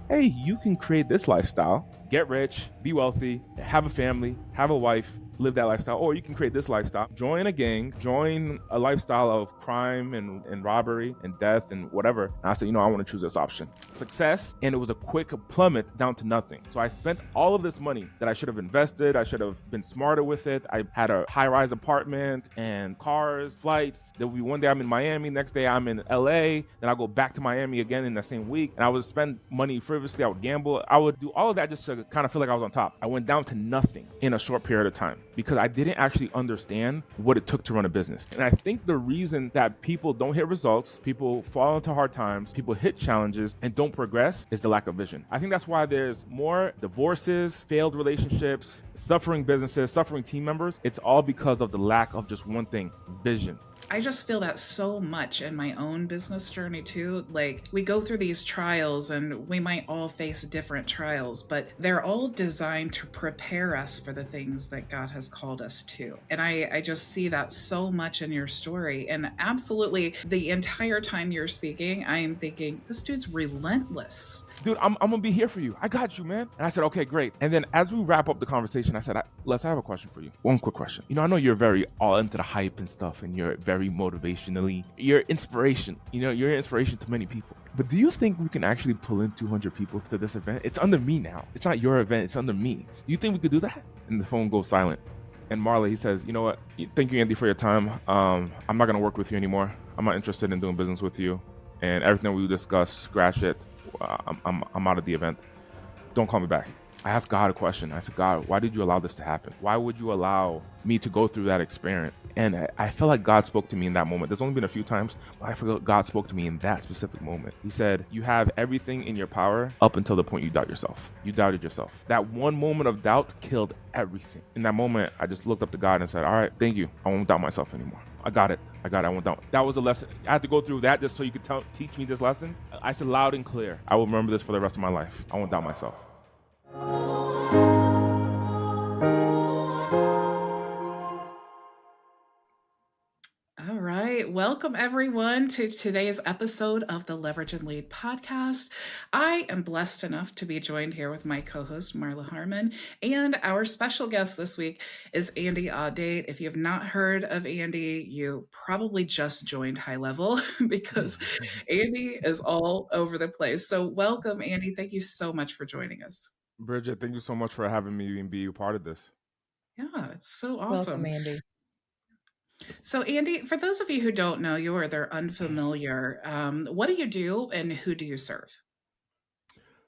hey, you can create this lifestyle, get rich, be wealthy, have a family, have a wife, live that lifestyle, or you can create this lifestyle, join a gang, join a lifestyle of crime and robbery and death and whatever. And I said, I want to choose this option. Success, and it was a quick plummet down to nothing. So I spent all of this money that I should have invested. I should have been smarter with it. I had a high-rise apartment and cars, flights. There will be one day I'm in Miami, next day I'm in LA, then I'll go back to Miami again in the same week. And I would spend money frivolously, I would gamble. I would do all of that just to kind of feel like I was on top. I went down to nothing in a short period of time because I didn't actually understand what it took to run a business. And I think the reason that people don't hit results, people fall into hard times, people hit challenges and don't progress is the lack of vision. I think that's why there's more divorces, failed relationships, suffering businesses, suffering team members. It's all because of the lack of just one thing, vision. I just feel that so much in my own business journey too. Like, we go through these trials and we might all face different trials, but they're all designed to prepare us for the things that God has called us to. And I just see that so much in your story. And absolutely, the entire time you're speaking, I am thinking, this dude's relentless. Dude, I'm gonna be here for you. I got you, man. And I said, okay, great. And then as we wrap up the conversation, I said, Les, I have a question for you. One quick question. I know you're very all into the hype and stuff, and you're very motivationally, you're inspiration. You're inspiration to many people. But do you think we can actually pull in 200 people to this event? It's under me now. It's not your event. It's under me. Do you think we could do that? And the phone goes silent. And Marley, he says, you know what? Thank you, Andy, for your time. I'm not gonna work with you anymore. I'm not interested in doing business with you. And everything we discussed, scratch it. I'm out of the event. Don't call me back. I asked God a question. I said, God, why did you allow this to happen? Why would you allow me to go through that experience? And I felt like God spoke to me in that moment. There's only been a few times, but I feel God spoke to me in that specific moment. He said, you have everything in your power up until the point you doubt yourself. You doubted yourself. That one moment of doubt killed everything. In that moment, I just looked up to God and said, all right, thank you. I won't doubt myself anymore. I got it. I won't doubt. That was a lesson. I had to go through that just so you could teach me this lesson. I said loud and clear, I will remember this for the rest of my life. I won't doubt myself. All right. Welcome, everyone, to today's episode of the Leverage and Lead podcast. I am blessed enough to be joined here with my co host, Marla Harmon. And our special guest this week is Andy Audate. If you have not heard of Andy, you probably just joined HighLevel because Andy is all over the place. So, welcome, Andy. Thank you so much for joining us. Bridget, thank you so much for having me and be a part of this. Yeah, it's so Welcome, awesome. Andy. So, Andy, for those of you who don't know you or they're unfamiliar, what do you do and who do you serve?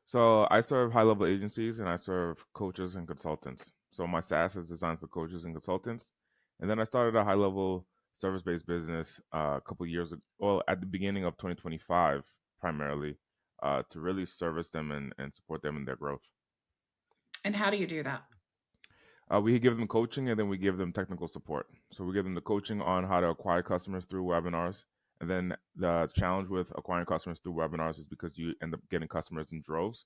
So I serve high-level agencies and I serve coaches and consultants. So my SaaS is designed for coaches and consultants. And then I started a high-level service-based business a couple of years ago, well, at the beginning of 2025, primarily, to really service them and support them in their growth. And how do you do that? We give them coaching and then we give them technical support. So we give them the coaching on how to acquire customers through webinars. And then the challenge with acquiring customers through webinars is because you end up getting customers in droves.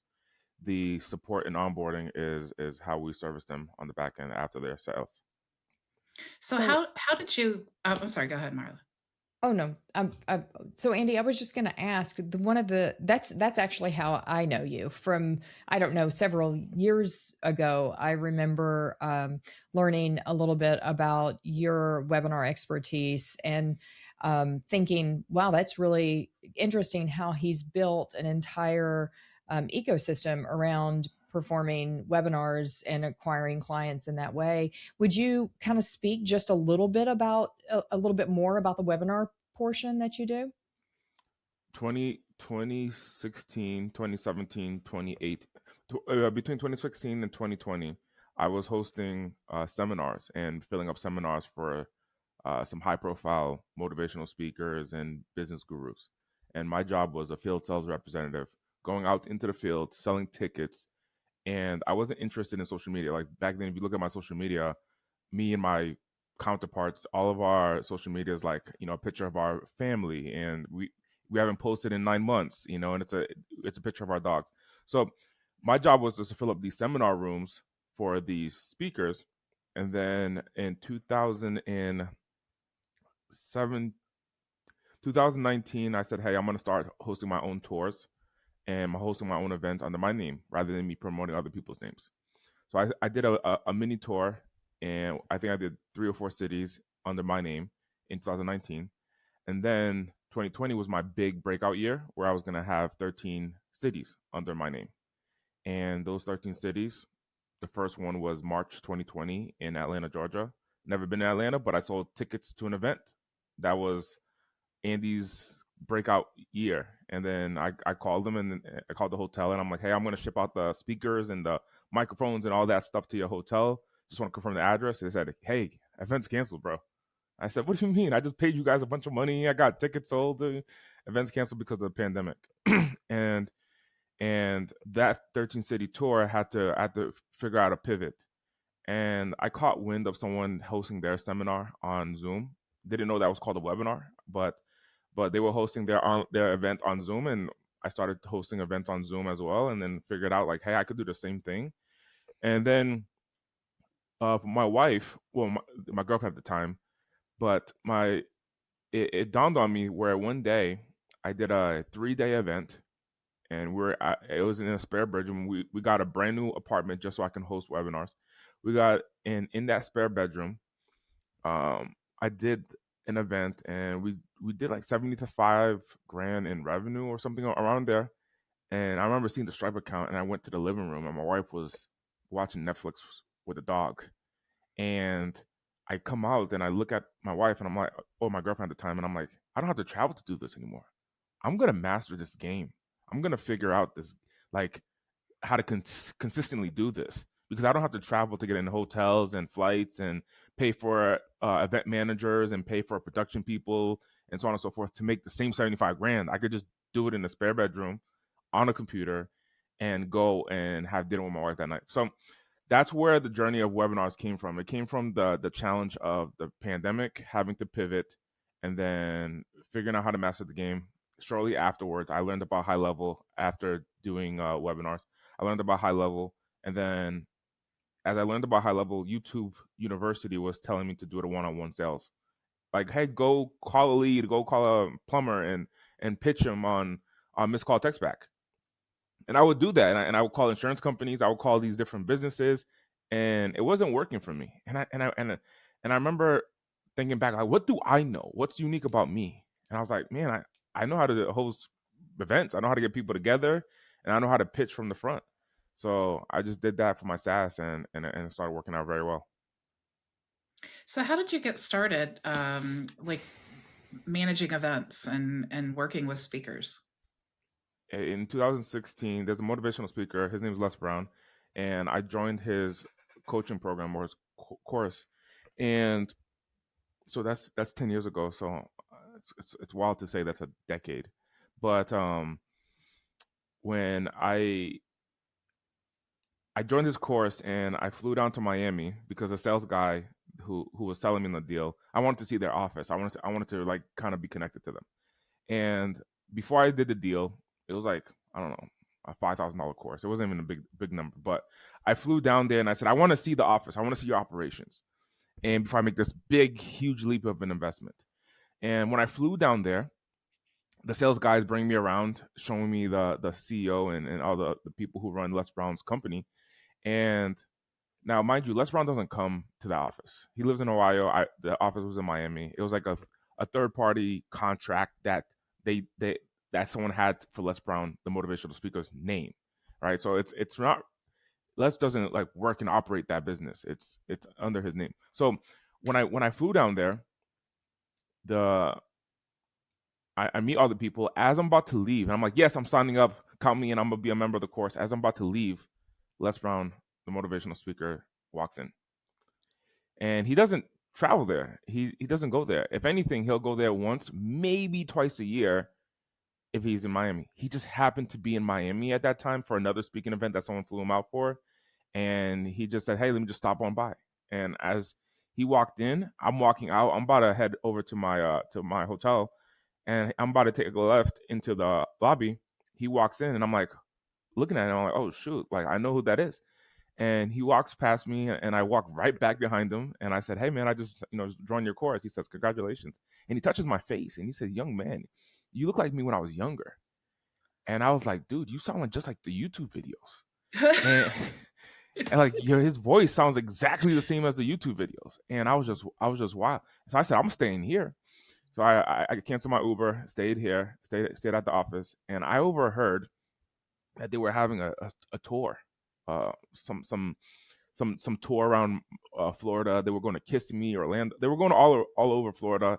The support and onboarding is how we service them on the back end after their sales. So, So, how did you? I'm sorry. Go ahead, Marla. oh no, so Andy, I was just going to ask that's actually how I know you from, I don't know, several years ago. I remember learning a little bit about your webinar expertise and thinking, wow, that's really interesting how he's built an entire ecosystem around performing webinars and acquiring clients in that way. Would you kind of speak just a little bit about a little bit more about the webinar portion that you do? 2016, 2017, 2018, between 2016 and 2020, I was hosting seminars and filling up seminars for some high profile motivational speakers and business gurus. And my job was a field sales representative going out into the field, selling tickets. And I wasn't interested in social media. Like back then, if you look at my social media, me and my counterparts, all of our social media is like, a picture of our family. And we haven't posted in 9 months, and it's a picture of our dogs. So my job was just to fill up these seminar rooms for these speakers. And then in 2019, I said, hey, I'm going to start hosting my own tours. and I'm hosting my own event under my name rather than me promoting other people's names. So I did a mini tour, and I think I did 3 or 4 cities under my name in 2019. And then 2020 was my big breakout year where I was going to have 13 cities under my name. And those 13 cities, the first one was March 2020 in Atlanta, Georgia. Never been to Atlanta, but I sold tickets to an event that was Andy's breakout year. And then I called them, and I called the hotel, and I'm like, hey, I'm going to ship out the speakers and the microphones and all that stuff to your hotel. Just want to confirm the address. They said, hey, event's canceled, bro. I said, what do you mean? I just paid you guys a bunch of money. I got tickets sold. Events canceled because of the pandemic. and and that 13 city tour had to figure out a pivot. And I caught wind of someone hosting their seminar on Zoom. Didn't know that was called a webinar, but they were hosting their event on Zoom, and I started hosting events on Zoom as well, and then figured out like, hey, I could do the same thing. And then my wife, well, my girlfriend at the time, but it dawned on me where one day I did a 3-day event, and it was in a spare bedroom. We got a brand new apartment just so I can host webinars. We got in that spare bedroom. I did an event, and we did like 75 grand in revenue or something around there. And I remember seeing the Stripe account, and I went to the living room, and my wife was watching Netflix with a dog. And I come out and I look at my wife, and I'm like, oh, my girlfriend at the time, and I'm like, I don't have to travel to do this anymore. I'm gonna master this game. I'm gonna figure out this, like, how to consistently do this, because I don't have to travel to get in hotels and flights and pay for event managers and pay for production people and so on and so forth to make the same 75 grand. I could just do it in a spare bedroom on a computer and go and have dinner with my wife that night. So that's where the journey of webinars came from. It came from the challenge of the pandemic, having to pivot, and then figuring out how to master the game. Shortly afterwards, I learned about HighLevel after doing webinars. I learned about HighLevel, and then as I learned about HighLevel, YouTube University was telling me to do it a one-on-one sales. Like, hey, go call a lead, go call a plumber, and pitch him on missed call text back. And I would do that, and I would call insurance companies. I would call these different businesses, and it wasn't working for me. And I remember thinking back, like, what do I know? What's unique about me? And I was like, man, I know how to host events. I know how to get people together, and I know how to pitch from the front. So I just did that for my SaaS, and it started working out very well. So how did you get started, like managing events and working with speakers? In 2016, there's a motivational speaker. His name is Les Brown, and I joined his coaching program, or his course. And so that's 10 years ago. So it's wild to say that's a decade. But when I joined his course, and I flew down to Miami because the sales guy who was selling me the deal, I wanted to see their office. I wanted to like kind of be connected to them. And before I did the deal, it was like, I don't know, a $5,000 course. It wasn't even a big number, but I flew down there and I said, I want to see the office. I want to see your operations. And before I make this big, huge leap of an investment. And when I flew down there, the sales guys bring me around, showing me the CEO and all the people who run Les Brown's company. And now, mind you, Les Brown doesn't come to the office. He lives in Ohio. The office was in Miami. It was like a third party contract that that someone had for Les Brown, the motivational speaker's name, right? So it's not, Les doesn't like work and operate that business. It's under his name. So when I flew down there, I meet all the people. As I'm about to leave, and I'm like, yes, I'm signing up. Count me in. I'm gonna be a member of the course. As I'm about to leave, Les Brown, the motivational speaker, walks in, and he doesn't travel there. He doesn't go there. If anything, he'll go there once, maybe twice a year if he's in Miami. He just happened to be in Miami at that time for another speaking event that someone flew him out for. And he just said, hey, let me just stop on by. And as he walked in, I'm walking out. I'm about to head over to my hotel, and I'm about to take a left into the lobby. He walks in, and I'm like looking at him. I'm like, oh, shoot. Like, I know who that is. And he walks past me, and I walk right back behind him. And I said, hey, man, I just, joined your course. He says, congratulations. And he touches my face, and he says, young man, you look like me when I was younger. And I was like, dude, you sound like just like the YouTube videos. And and like his voice sounds exactly the same as the YouTube videos. And I was just wild. So I said, I'm staying here. So I canceled my Uber, stayed here, stayed at the office, and I overheard that they were having a tour, some tour around Florida. They were going to Kissimmee, Orlando. They were going all over Florida,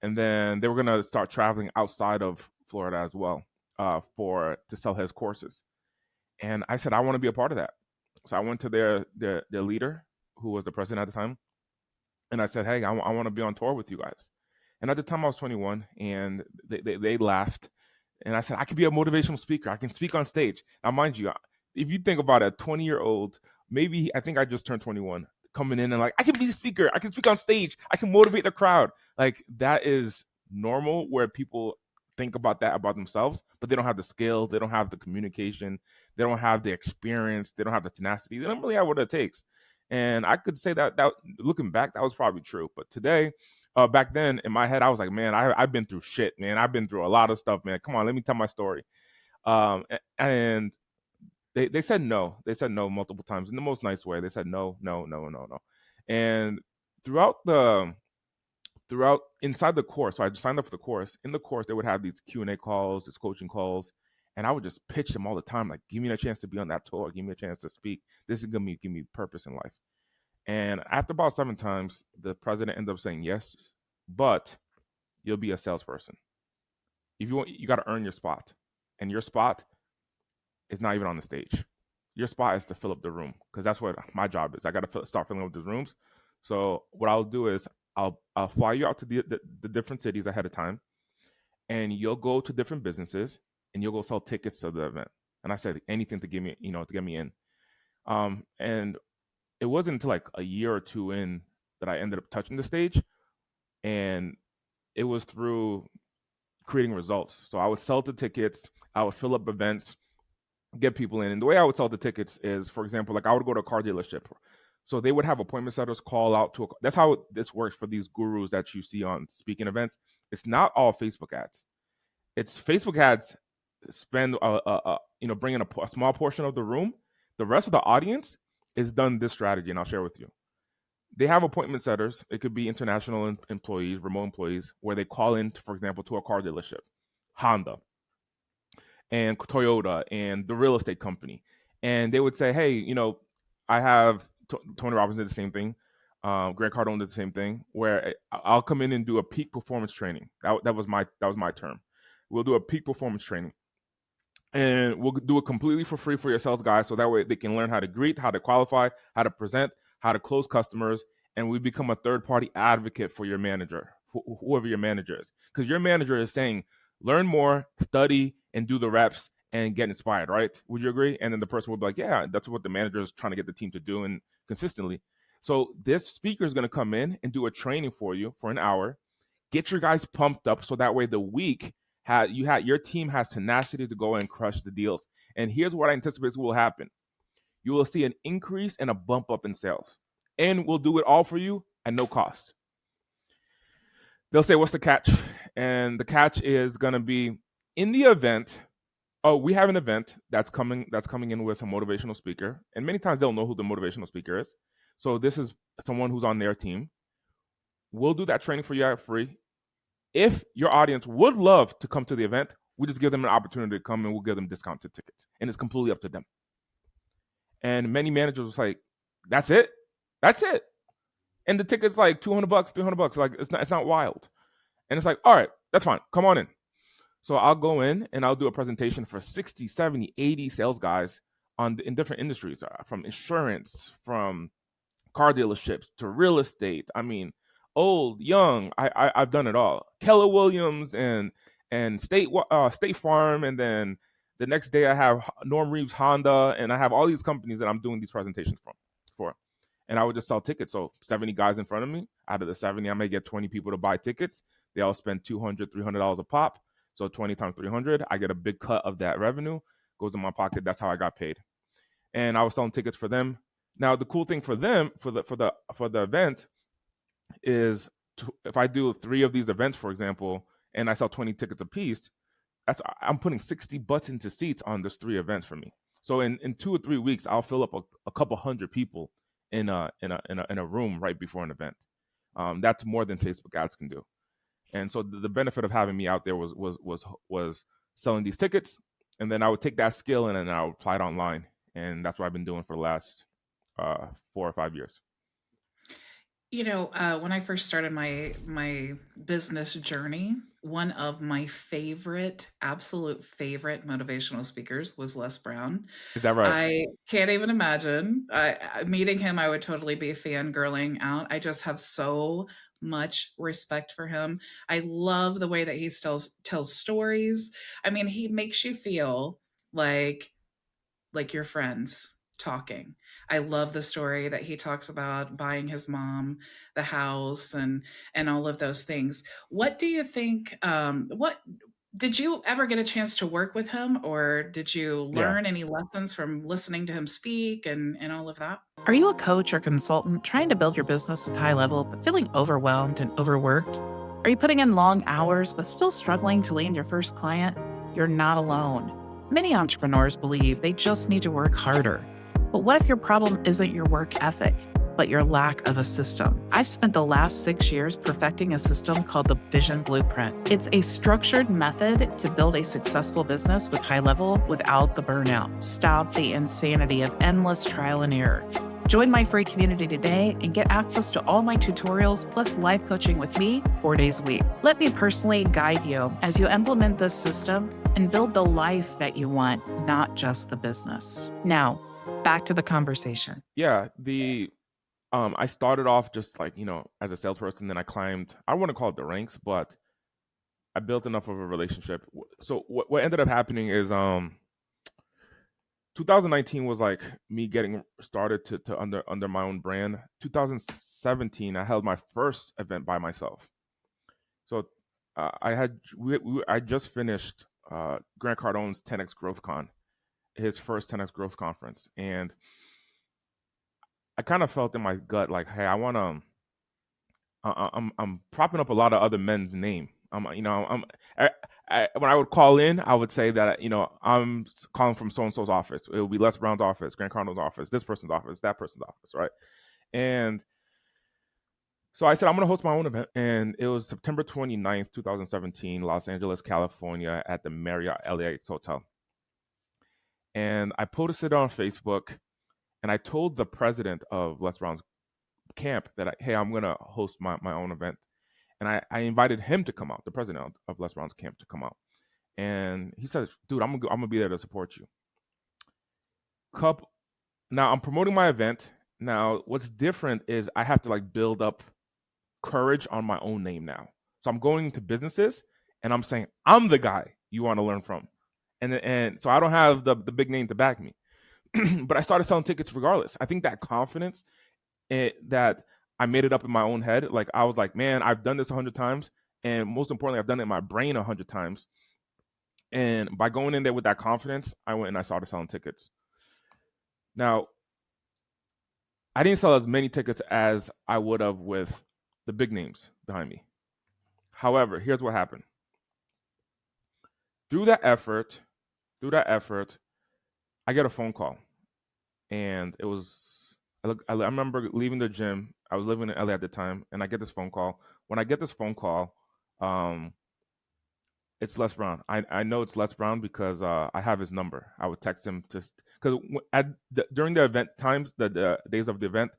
and then they were going to start traveling outside of Florida as well to sell his courses. And I said, I want to be a part of that. So I went to their leader, who was the president at the time, and I said, hey, I want to be on tour with you guys. And at the time I was 21, and they laughed. And I said, I could be a motivational speaker. I can speak on stage. Now, mind you, if you think about a 20-year-old, maybe I think I just turned 21, coming in and like, I can be a speaker. I can speak on stage. I can motivate the crowd. Like, that is normal where people think about that about themselves, but they don't have the skill. They don't have the communication. They don't have the experience. They don't have the tenacity. They don't really have what it takes. And I could say that looking back, that was probably true. But today, back then in my head, I was like, man, I've been through shit, man. I've been through a lot of stuff, man. Come on, let me tell my story. And they said no. They said no multiple times in the most nice way. They said no, no, no, no, no. And throughout inside the course, so I just signed up for the course. In the course, they would have these Q&A calls, these coaching calls, and I would just pitch them all the time, like, give me a chance to be on that tour, give me a chance to speak. This is gonna give me purpose in life. And after about 7 times, the president ended up saying yes, but you'll be a salesperson. If you want, you got to earn your spot, and your spot is not even on the stage. Your spot is to fill up the room, because that's what my job is. I got to start filling up the rooms. So what I'll do is I'll fly you out to the different cities ahead of time, and you'll go to different businesses, and you'll go sell tickets to the event. And I said anything to get me in. And it wasn't until like a year or two in that I ended up touching the stage, and it was through creating results. So I would sell the tickets, I would fill up events, get people in. And the way I would sell the tickets is, for example, like I would go to a car dealership. So they would have appointment setters call out to that's how this works for these gurus that you see on speaking events. It's not all Facebook ads. It's Facebook ads spend bring in a small portion of the room. The rest of the audience is done this strategy, and I'll share with you. They have appointment setters. It could be international employees, remote employees, where they call in, for example, to a car dealership, Honda and Toyota and the real estate company. And they would say, hey, I have Tony Robbins did the same thing. Grant Cardone did the same thing, where I'll come in and do a peak performance training. That was my term. We'll do a peak performance training. And we'll do it completely for free for your sales guys, so that way they can learn how to greet, how to qualify, how to present, how to close customers, and we become a third-party advocate for your manager, whoever your manager is. Because your manager is saying, learn more, study, and do the reps, and get inspired, right? Would you agree? And then the person would be like, yeah, that's what the manager is trying to get the team to do, and consistently. So this speaker is going to come in and do a training for you for an hour, get your guys pumped up, so that way the week, your team has tenacity to go and crush the deals. And here's what I anticipate will happen. You will see an increase and a bump up in sales. And we'll do it all for you at no cost. They'll say, what's the catch? And the catch is going to be in the event. Oh, we have an event that's coming in with a motivational speaker. And many times they'll know who the motivational speaker is. So this is someone who's on their team. We'll do that training for you at free. If your audience would love to come to the event, we just give them an opportunity to come, and we'll give them discounted tickets. And it's completely up to them. And many managers was like, that's it? That's it. And the ticket's like $200, $300. Like, it's not wild. And it's like, all right, that's fine. Come on in. So I'll go in and I'll do a presentation for 60, 70, 80 sales guys in different industries, from insurance, from car dealerships to real estate. I mean, old, young, I've done it all. Keller Williams and State Farm, and then the next day I have Norm Reeves Honda, and I have all these companies that I'm doing these presentations for. And I would just sell tickets. So 70 guys in front of me. Out of the 70, I may get 20 people to buy tickets. They all spend $200, $300 a pop. So 20 times 300, I get a big cut of that revenue, goes in my pocket. That's how I got paid. And I was selling tickets for them. Now the cool thing for them for the event is if I do 3 of these events, for example, and I sell 20 tickets a piece, I'm putting 60 butts into seats on this 3 events for me. So in 2 or 3 weeks, I'll fill up a couple hundred people in a room right before an event. That's more than Facebook ads can do. And so the benefit of having me out there was selling these tickets, and then I would take that skill and then I would apply it online, and that's what I've been doing for the last 4 or 5 years. When I first started my business journey, one of my absolute favorite motivational speakers was Les Brown. Is that right? I can't even imagine meeting him. I would totally be fangirling out. I just have so much respect for him. I love the way that he still tells stories. I mean, he makes you feel like your friends talking. I love the story that he talks about buying his mom the house and all of those things. What do you think? What did you ever get a chance to work with him, or did you Yeah. learn any lessons from listening to him speak and all of that? Are you a coach or consultant trying to build your business with HighLevel but feeling overwhelmed and overworked? Are you putting in long hours but still struggling to land your first client? You're not alone. Many entrepreneurs believe they just need to work harder. But what if your problem isn't your work ethic, but your lack of a system? I've spent the last 6 years perfecting a system called the Vision Blueprint. It's a structured method to build a successful business with HighLevel without the burnout. Stop the insanity of endless trial and error. Join my free community today and get access to all my tutorials plus live coaching with me 4 days a week. Let me personally guide you as you implement this system and build the life that you want, not just the business. Now, back to the conversation. Yeah, I started off just like, as a salesperson, then I climbed, I want to call it the ranks, but I built enough of a relationship. So what ended up happening is 2019 was like me getting started to under my own brand. 2017, I held my first event by myself. So I just finished Grant Cardone's 10X Growth Con, his first 10X Growth Conference, and I kind of felt in my gut like, hey, I'm propping up a lot of other men's name. When I would call in, I would say that, I'm calling from so-and-so's office. It would be Les Brown's office, Grant Cardone's office, this person's office, that person's office, right? And so I said, I'm going to host my own event. And it was September 29th, 2017, Los Angeles, California, at the Marriott LAX Hotel. And I posted it on Facebook, and I told the president of Les Brown's camp that, hey, I'm going to host my own event. And I invited him to come out, the president of Les Brown's camp to come out. And he said, dude, I'm gonna be there to support you. Now I'm promoting my event. Now what's different is I have to like build up courage on my own name now. So I'm going to businesses and I'm saying, I'm the guy you want to learn from. And so I don't have the big name to back me. But I started selling tickets regardless. I think that confidence that I made it up in my own head. Like I was like, man, I've done this 100 times. And most importantly, I've done it in my brain 100 times. And by going in there with that confidence, I went and I started selling tickets. Now, I didn't sell as many tickets as I would have with the big names behind me. However, here's what happened. Through that effort, I get a phone call. And it was, I remember leaving the gym. I was living in LA at the time, and I get this phone call. When I get this phone call, it's Les Brown. I know it's Les Brown because I have his number. I would text him just because during the event times, the days of the event,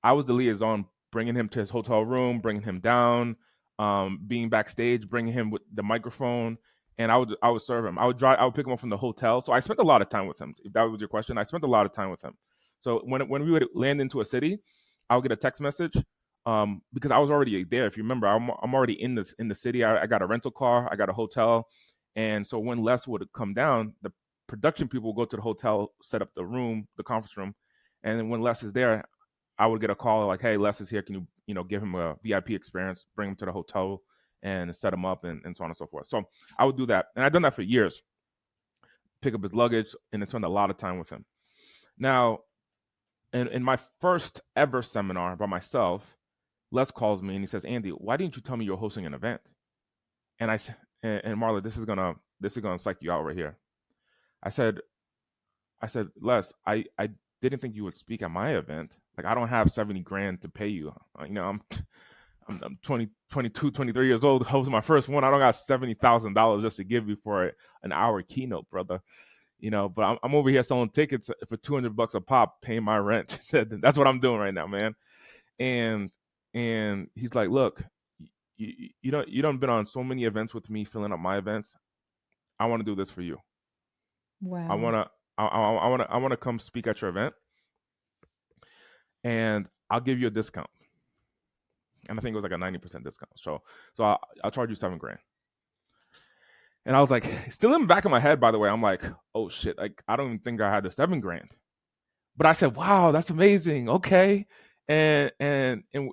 I was the liaison, bringing him to his hotel room, bringing him down, being backstage, bringing him with the microphone, and I would serve him. I would pick him up from the hotel. So I spent a lot of time with him. If that was your question, I spent a lot of time with him. So when we would land into a city, I would get a text message. Because I was already there. If you remember, I'm already in the city. I got a rental car, I got a hotel, and so when Les would come down, the production people would go to the hotel, set up the room, the conference room, and then when Les is there, I would get a call like, "Hey, Les is here. Can you give him a VIP experience? Bring him to the hotel and set him up and so on and so forth." So I would do that, and I've done that for years. Pick up his luggage and spend a lot of time with him. Now, in my first ever seminar by myself, Les calls me and he says, "Andy, why didn't you tell me you're hosting an event?" And I said, and Marla, this is gonna this is gonna psych you out right here. I said, Les, I didn't think you would speak at my event. Like, I don't have 70 grand to pay you. I'm 20, 22, 23 years old. Hosting my first one. I don't got $70,000 just to give you for an hour keynote, brother. But I'm over here selling tickets for $200 a pop, paying my rent. That's what I'm doing right now, man. And he's like, look, you don't been on so many events with me, filling up my events. I want to do this for you. Wow. I want to come speak at your event, and I'll give you a discount. And I think it was like a 90% discount. So I'll charge you $7,000. And I was like, still in the back of my head, by the way, I'm like, oh shit, like I don't even think I had the $7,000. But I said, wow, that's amazing. Okay. And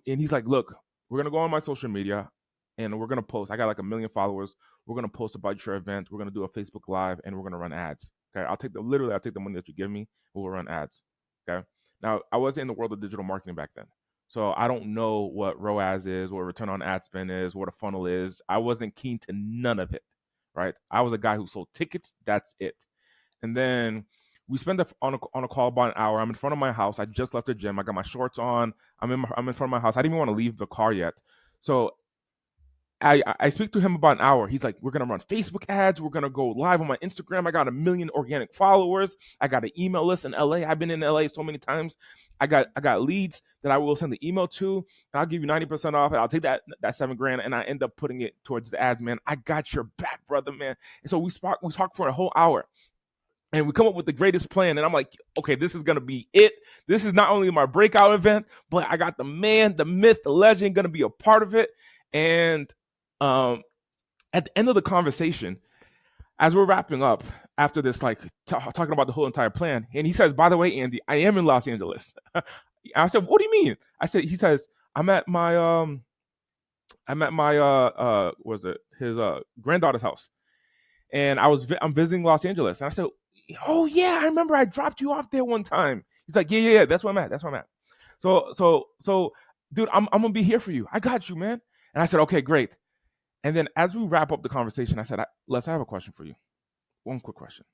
he's like, look, we're gonna go on my social media and we're gonna post. I got like 1 million followers. We're gonna post about your event. We're gonna do a Facebook Live and we're gonna run ads. Okay. I'll take the money that you give me and we'll run ads. Okay. Now I wasn't in the world of digital marketing back then. So I don't know what ROAS is, what return on ad spend is, what a funnel is. I wasn't keen to none of it. Right. I was a guy who sold tickets. That's it. And then we spent on a call about an hour. I'm in front of my house. I just left the gym. I got my shorts on. I'm in front of my house. I didn't even want to leave the car yet. So I speak to him about an hour. He's like, we're going to run Facebook ads. We're going to go live on my Instagram. I got 1 million organic followers. I got an email list in LA. I've been in LA so many times. I got leads that I will send the email to. And I'll give you 90% off. And I'll take that $7,000 and I end up putting it towards the ads, man. I got your back, brother, man. And so we talked for a whole hour. And we come up with the greatest plan. And I'm like, okay, this is going to be it. This is not only my breakout event, but I got the man, the myth, the legend going to be a part of it. And at the end of the conversation, as we're wrapping up after this, like talking about the whole entire plan, and he says, by the way, Andy, I am in Los Angeles. I said, what do you mean? He says, I'm at my his granddaughter's house. And I'm visiting Los Angeles. And I said, oh yeah, I remember I dropped you off there one time. He's like, yeah, that's where I'm at. So dude, I'm gonna be here for you. I got you, man. And I said, okay, great. And then as we wrap up the conversation, I said, Les, I have a question for you. One quick question.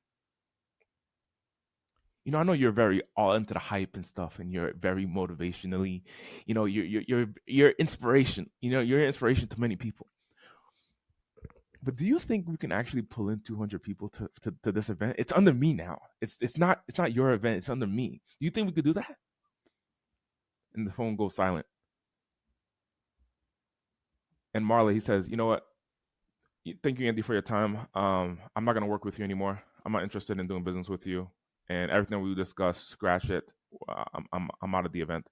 I know you're very all into the hype and stuff, and you're very motivationally, you're inspiration. You're inspiration to many people. But do you think we can actually pull in 200 people to this event? It's under me now. It's not your event. It's under me. Do you think we could do that? And the phone goes silent. And Marley, he says, you know what? Thank you, Andy, for your time. I'm not going to work with you anymore. I'm not interested in doing business with you. And everything we discussed, scratch it. I'm out of the event.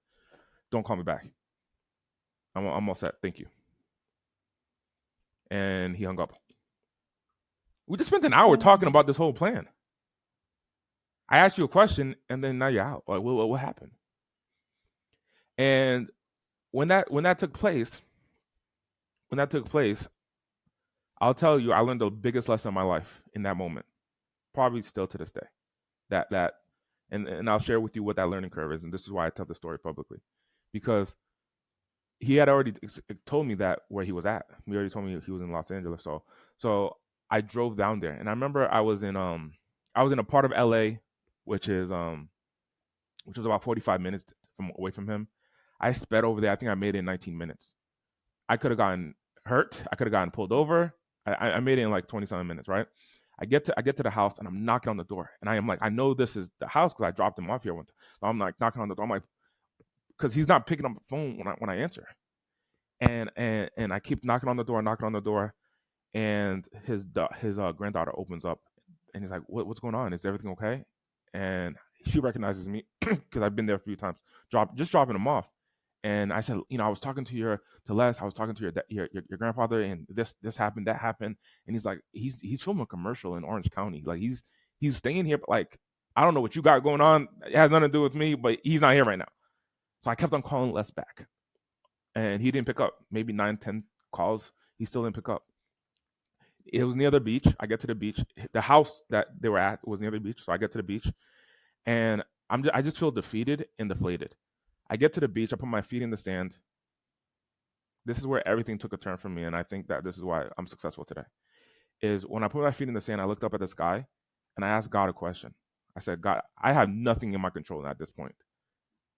Don't call me back. I'm all set. Thank you. And he hung up. We just spent an hour talking about this whole plan. I asked you a question, and then now you're out. Like, what happened? And when that took place, I'll tell you, I learned the biggest lesson of my life in that moment. Probably still to this day. And I'll share with you what that learning curve is, and this is why I tell the story publicly, because he had already told me that where he was at. He already told me he was in Los Angeles. So I drove down there, and I remember I was in a part of LA, which was about 45 minutes away from him. I sped over there. I think I made it in 19 minutes. I could have gotten hurt. I could have gotten pulled over. I made it in like 20-something minutes, right? I get to the house and I'm knocking on the door, and I am like, I know this is the house because I dropped him off here one time. So I'm like knocking on the door. I'm like, because he's not picking up the phone when I answer, and I keep knocking on the door, and his granddaughter opens up, and he's like, what's going on? Is everything okay? And she recognizes me because I've been there a few times, just dropping him off. And I said, I was talking to Les. I was talking to your grandfather, and this happened, that happened. And he's like, he's filming a commercial in Orange County. Like he's staying here, but like I don't know what you got going on. It has nothing to do with me, but he's not here right now. So I kept on calling Les back, and he didn't pick up. Maybe 9-10 calls, he still didn't pick up. It was near the beach. I get to the beach. The house that they were at was near the beach, so I get to the beach, and I just feel defeated and deflated. I get to the beach. I put my feet in the sand. This is where everything took a turn for me, and I think that this is why I'm successful today. is when I put my feet in the sand, I looked up at the sky and I asked God a question. I said, God, I have nothing in my control at this point.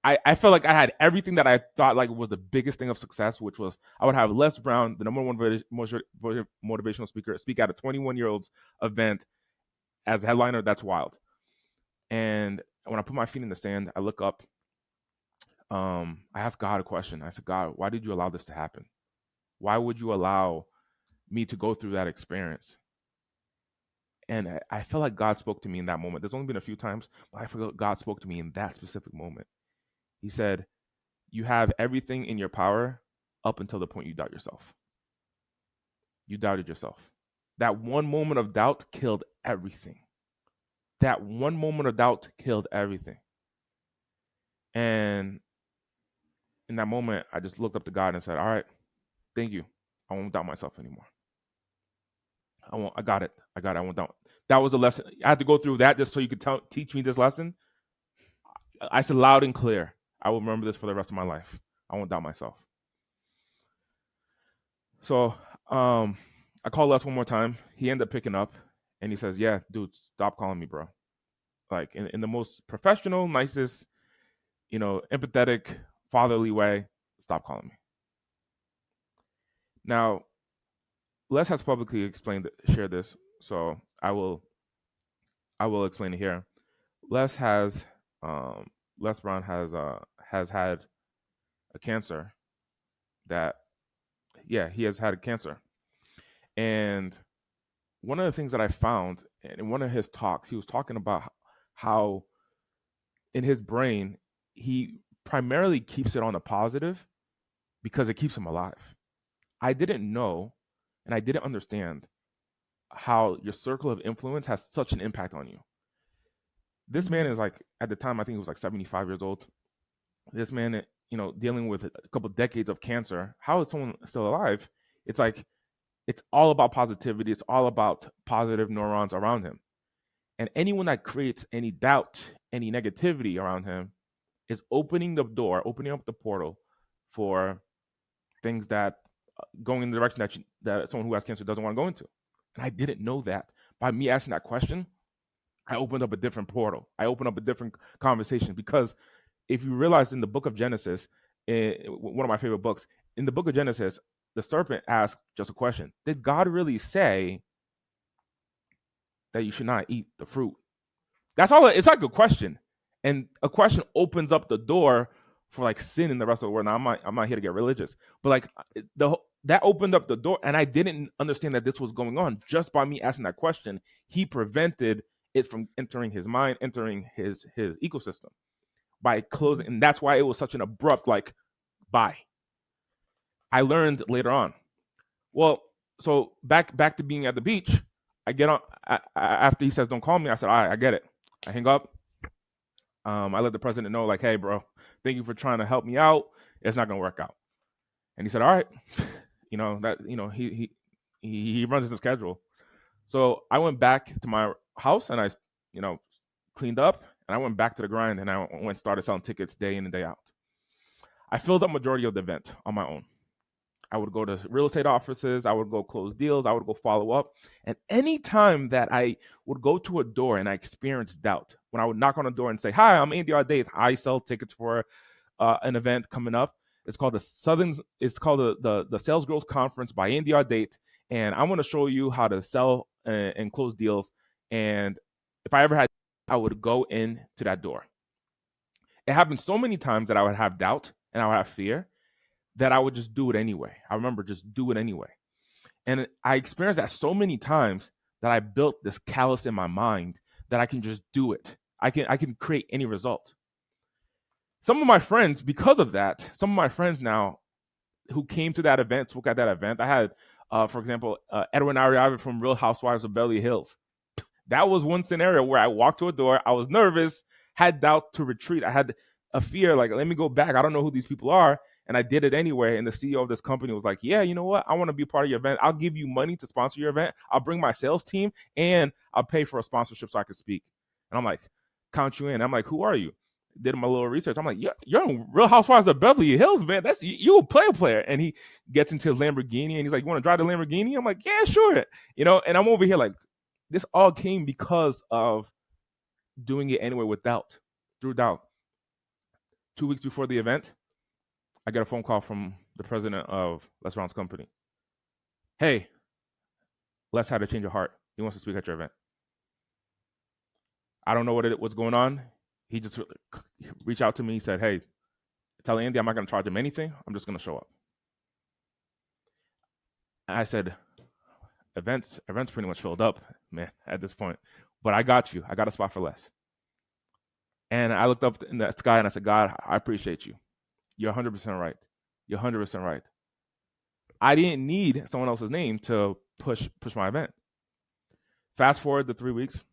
I felt like I had everything that I thought like was the biggest thing of success, which was I would have Les Brown, the number one motivational speaker, speak at a 21-year-old's event as a headliner. That's wild. And when I put my feet in the sand, I look up. I asked God a question. I said, God, why did you allow this to happen? Why would you allow me to go through that experience? And I felt like God spoke to me in that moment. There's only been a few times, but I feel God spoke to me in that specific moment. He said, you have everything in your power up until the point you doubt yourself. You doubted yourself. That one moment of doubt killed everything. That one moment of doubt killed everything. And in that moment, I just looked up to God and said, all right, thank you. I won't doubt myself anymore. I got it. I won't doubt. That was a lesson. I had to go through that just so you could teach me this lesson. I said loud and clear, I will remember this for the rest of my life. I won't doubt myself. So I called Les one more time. He ended up picking up and he says, yeah, dude, stop calling me, bro. Like in the most professional, nicest, empathetic, fatherly way, stop calling me. Now, Les has publicly shared this, so I will explain it here. Les Brown has had a cancer that, he has had a cancer. And one of the things that I found in one of his talks, he was talking about how in his brain, he primarily keeps it on the positive because it keeps him alive. I didn't know and I didn't understand how your circle of influence has such an impact on you. This man is like, at the time, I think he was like 75 years old. This man, dealing with a couple decades of cancer. How is someone still alive? It's like, it's all about positivity. It's all about positive neurons around him. And anyone that creates any doubt, any negativity around him is opening up the portal for things that going in the direction that someone who has cancer doesn't want to go into. And I didn't know that. By me asking that question, I opened up a different portal. I opened up a different conversation, because if you realize in the book of Genesis, one of my favorite books, in the book of Genesis, the serpent asked just a question. Did God really say that you should not eat the fruit? That's all. It's like a question. And a question opens up the door for like sin in the rest of the world. Now, I'm not here to get religious, but like that opened up the door, and I didn't understand that this was going on. Just by me asking that question, he prevented it from entering his mind, entering his ecosystem by closing. And that's why it was such an abrupt, like, bye. I learned later on. Well, so back to being at the beach, I get on after he says, don't call me. I said, all right, I get it. I hang up. I let the president know, like, hey, bro, thank you for trying to help me out. It's not going to work out. And he said, all right. He runs his schedule. So I went back to my house and I, cleaned up, and I went back to the grind, and I started selling tickets day in and day out. I filled up majority of the event on my own. I would go to real estate offices. I would go close deals. I would go follow up. And any time that I would go to a door and I experienced doubt, when I would knock on a door and say, hi, I'm Andy Audate. I sell tickets for an event coming up. It's called the Sales Growth Conference by Andy Audate. And I'm going to show you how to sell and close deals. And if I ever had, I would go into that door. It happened so many times that I would have doubt and I would have fear that I would just do it anyway. I remember just do it anyway. And I experienced that so many times that I built this callus in my mind that I can just do it. I can create any result. Some of my friends, because of that, now who came to that event, spoke at that event. I had, for example, Edwin Ariava from Real Housewives of Beverly Hills. That was one scenario where I walked to a door. I was nervous, had doubt to retreat. I had a fear, like, let me go back. I don't know who these people are. And I did it anyway. And the CEO of this company was like, yeah, you know what? I want to be part of your event. I'll give you money to sponsor your event. I'll bring my sales team and I'll pay for a sponsorship so I can speak. And I'm like, count you in. I'm like, who are you? did my little research. I'm like, you're on Real Housewives of Beverly Hills, man. That's you a player. And he gets into his Lamborghini and he's like, you want to drive the Lamborghini? I'm like, yeah, sure. And I'm over here like, this all came because of doing it anyway through doubt. 2 weeks before the event, I get a phone call from the president of Les Brown's company. Hey, Les had a change of heart. He wants to speak at your event. I don't know what's going on. He just reached out to me. He said, hey, tell Andy I'm not going to charge him anything. I'm just going to show up. And I said, events pretty much filled up, man, at this point. But I got you. I got a spot for Les. And I looked up in the sky and I said, God, I appreciate you. You're 100% right. You're 100% right. I didn't need someone else's name to push my event. Fast forward to 3 weeks.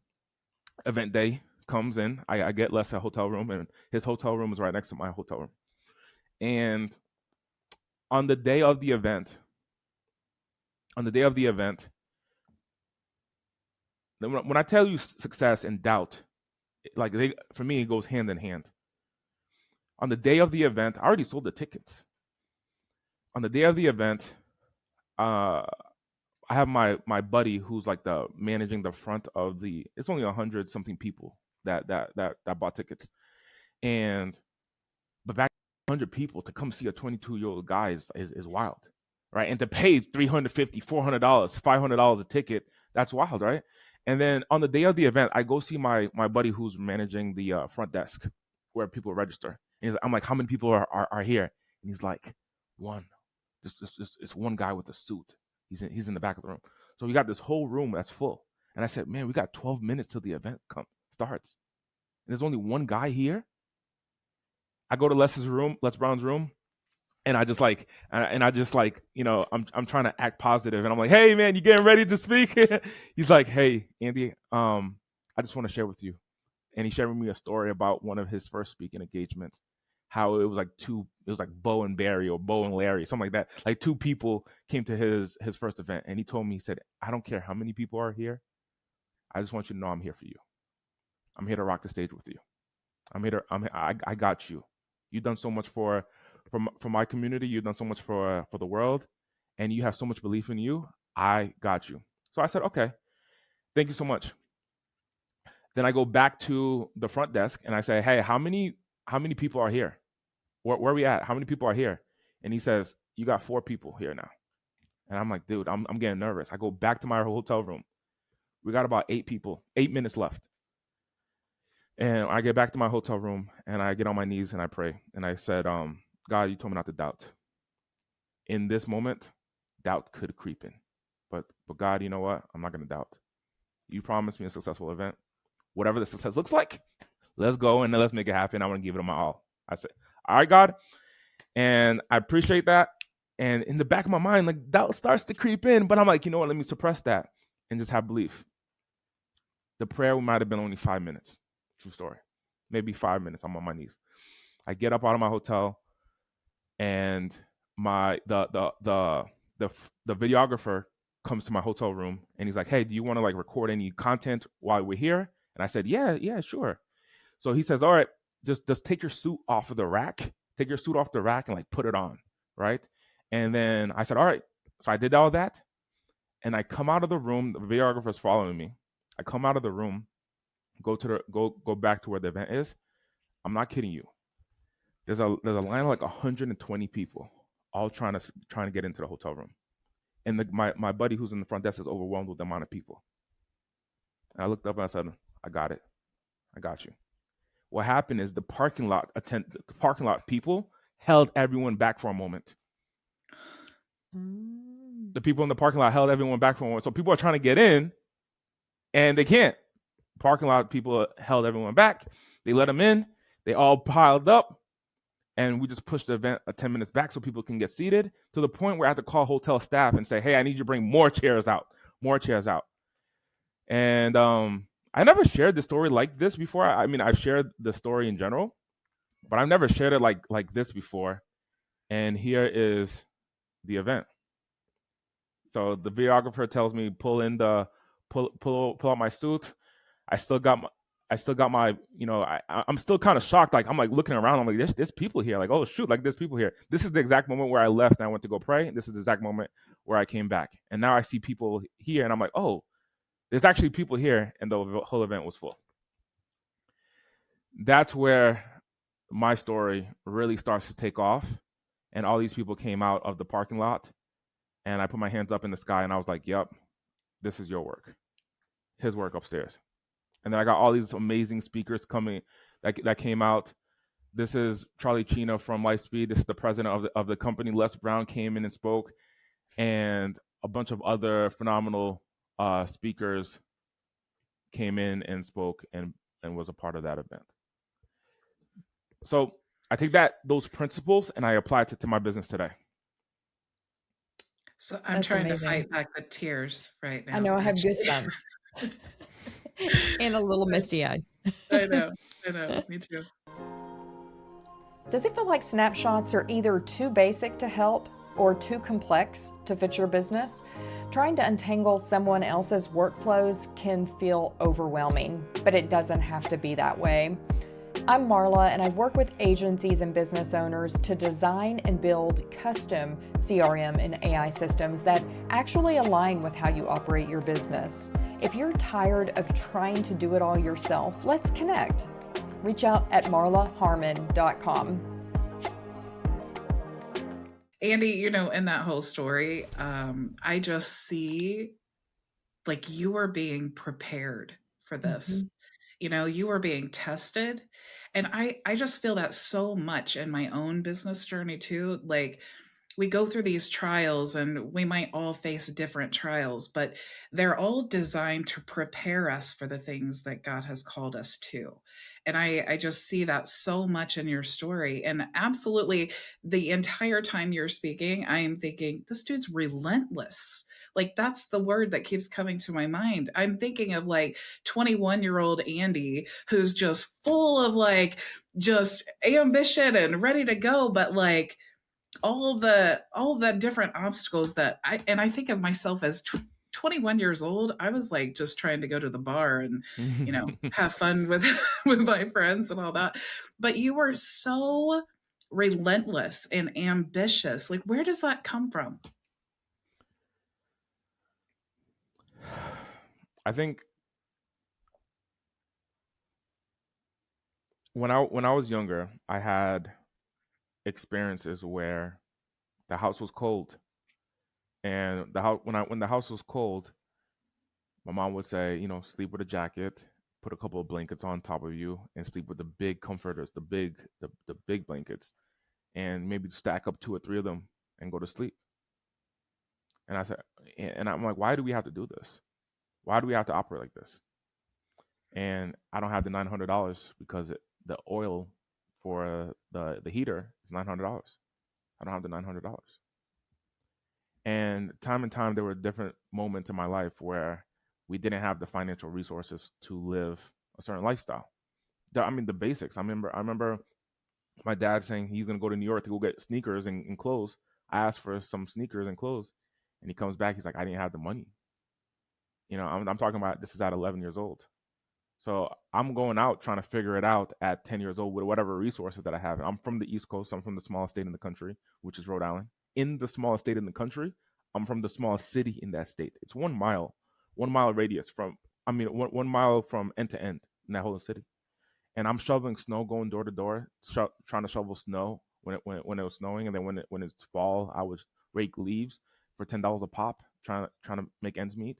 Event day comes in. I get Les a hotel room, and his hotel room is right next to my hotel room. And on the day of the event, when I tell you success and doubt, for me, it goes hand in hand. On the day of the event, I already sold the tickets. On the day of the event, I have my buddy who's like the managing the front of it's only 100 something people that bought tickets. But back 100 people to come see a 22-year-old guy is wild, right? And to pay $350, $400, $500 a ticket, that's wild, right? And then on the day of the event, I go see my buddy who's managing the front desk where people register. And I'm like, how many people are here? And he's like, one. It's one guy with a suit. He's in the back of the room. So we got this whole room that's full. And I said, man, we got 12 minutes till the event starts. And there's only one guy here. I go to Les Brown's room, and I'm trying to act positive, and I'm like, hey man, you getting ready to speak? He's like, hey Andy, I just want to share with you. And he shared with me a story about one of his first speaking engagements, how it was like Bo and Barry or Bo and Larry, something like that. Like two people came to his first event, and he told me, he said, I don't care how many people are here. I just want you to know I'm here for you. I'm here to rock the stage with you. I got you. You've done so much for my community. You've done so much for the world, and you have so much belief in you. I got you. So I said, okay, thank you so much. Then I go back to the front desk and I say, hey, how many people are here? Where are we at? How many people are here? And he says, you got 4 people here now. And I'm like, dude, I'm getting nervous. I go back to my hotel room. We got about 8 minutes left. And I get back to my hotel room and I get on my knees and I pray. And I said, God, you told me not to doubt. In this moment, doubt could creep in. But God, you know what? I'm not going to doubt. You promised me a successful event. Whatever the success looks like, let's go and let's make it happen. I want to give it my all. I said, all right, God. And I appreciate that. And in the back of my mind, like doubt starts to creep in. But I'm like, you know what? Let me suppress that and just have belief. The prayer might have been only 5 minutes. True story. Maybe 5 minutes. I'm on my knees. I get up out of my hotel, and the videographer comes to my hotel room, and he's like, "Hey, do you want to like record any content while we're here?" And I said, "Yeah, sure." So he says, "All right, just take your suit off of the rack. Take your suit off the rack and like put it on, right?" And then I said, "All right." So I did all that, and I come out of the room. The videographer's following me. I come out of the room. Go back to where the event is. I'm not kidding you. There's a line of like 120 people, all trying to get into the hotel room, and my buddy who's in the front desk is overwhelmed with the amount of people. And I looked up and I said, "I got it. I got you." What happened is the parking lot people held everyone back for a moment. The people in the parking lot held everyone back for a moment. So people are trying to get in, and they can't. Parking lot people held everyone back. They let them in. They all piled up, and we just pushed the event 10 minutes back so people can get seated, to the point where I had to call hotel staff and say, "Hey, I need you to bring more chairs out." And I never shared the story like this before. I mean, I've shared the story in general, but I've never shared it like this before. And here is the event. So the videographer tells me pull out my suit. I still got I still got my, I'm still kind of shocked. Like, I'm like looking around. I'm like, there's people here. Like, oh shoot, like there's people here. This is the exact moment where I left and I went to go pray. This is the exact moment where I came back. And now I see people here and I'm like, oh, there's actually people here. And the whole event was full. That's where my story really starts to take off. And all these people came out of the parking lot and I put my hands up in the sky and I was like, yep, this is your work. His work upstairs. And then I got all these amazing speakers coming that came out. This is Charlie Chino from Lightspeed. This is the president of the company. Les Brown came in and spoke, and a bunch of other phenomenal speakers came in and spoke and was a part of that event. So I take those principles and I apply it to my business today. So I'm trying to fight back the tears right now. I know, I have goosebumps. And a little misty-eyed. I know, me too. Does it feel like snapshots are either too basic to help or too complex to fit your business? Trying to untangle someone else's workflows can feel overwhelming, but it doesn't have to be that way. I'm Marla, and I work with agencies and business owners to design and build custom CRM and AI systems that actually align with how you operate your business. If you're tired of trying to do it all yourself, let's connect. Reach out at marlaharmon.com. Andy, in that whole story, I just see like you were being prepared for this. Mm-hmm. You were being tested. And I just feel that so much in my own business journey too. Like, we go through these trials and we might all face different trials, but they're all designed to prepare us for the things that God has called us to. And I just see that so much in your story. And absolutely, the entire time you're speaking, I am thinking, this dude's relentless. Like, that's the word that keeps coming to my mind. I'm thinking of like 21-year-old Andy, who's just full of like just ambition and ready to go, but like all the different obstacles that I think of myself as 21 years old. I was like just trying to go to the bar and have fun with my friends and all that. But you were so relentless and ambitious. Like, where does that come from? I think when I was younger, I had experiences where the house was cold, and when the house was cold, my mom would say, sleep with a jacket, put a couple of blankets on top of you, and sleep with the big comforters, the big blankets, and maybe stack up 2 or 3 of them and go to sleep. And I said, and I'm like, why do we have to do this? Why do we have to operate like this? And I don't have the $900 because the oil for the heater is $900. I don't have the $900. And time there were different moments in my life where we didn't have the financial resources to live a certain lifestyle. The basics. I remember my dad saying he's gonna go to New York to go get sneakers and clothes. I asked for some sneakers and clothes, and he comes back. He's like, I didn't have the money. I'm talking about this is at 11 years old. So I'm going out trying to figure it out at 10 years old with whatever resources that I have. I'm from the East Coast. I'm from the smallest state in the country, which is Rhode Island. In the smallest state in the country, I'm from the smallest city in that state. It's 1 mile radius from, 1 mile from end to end in that whole city. And I'm shoveling snow, going door to door, trying to shovel snow when it was snowing. And then when it's fall, I would rake leaves for $10 a pop, trying to make ends meet.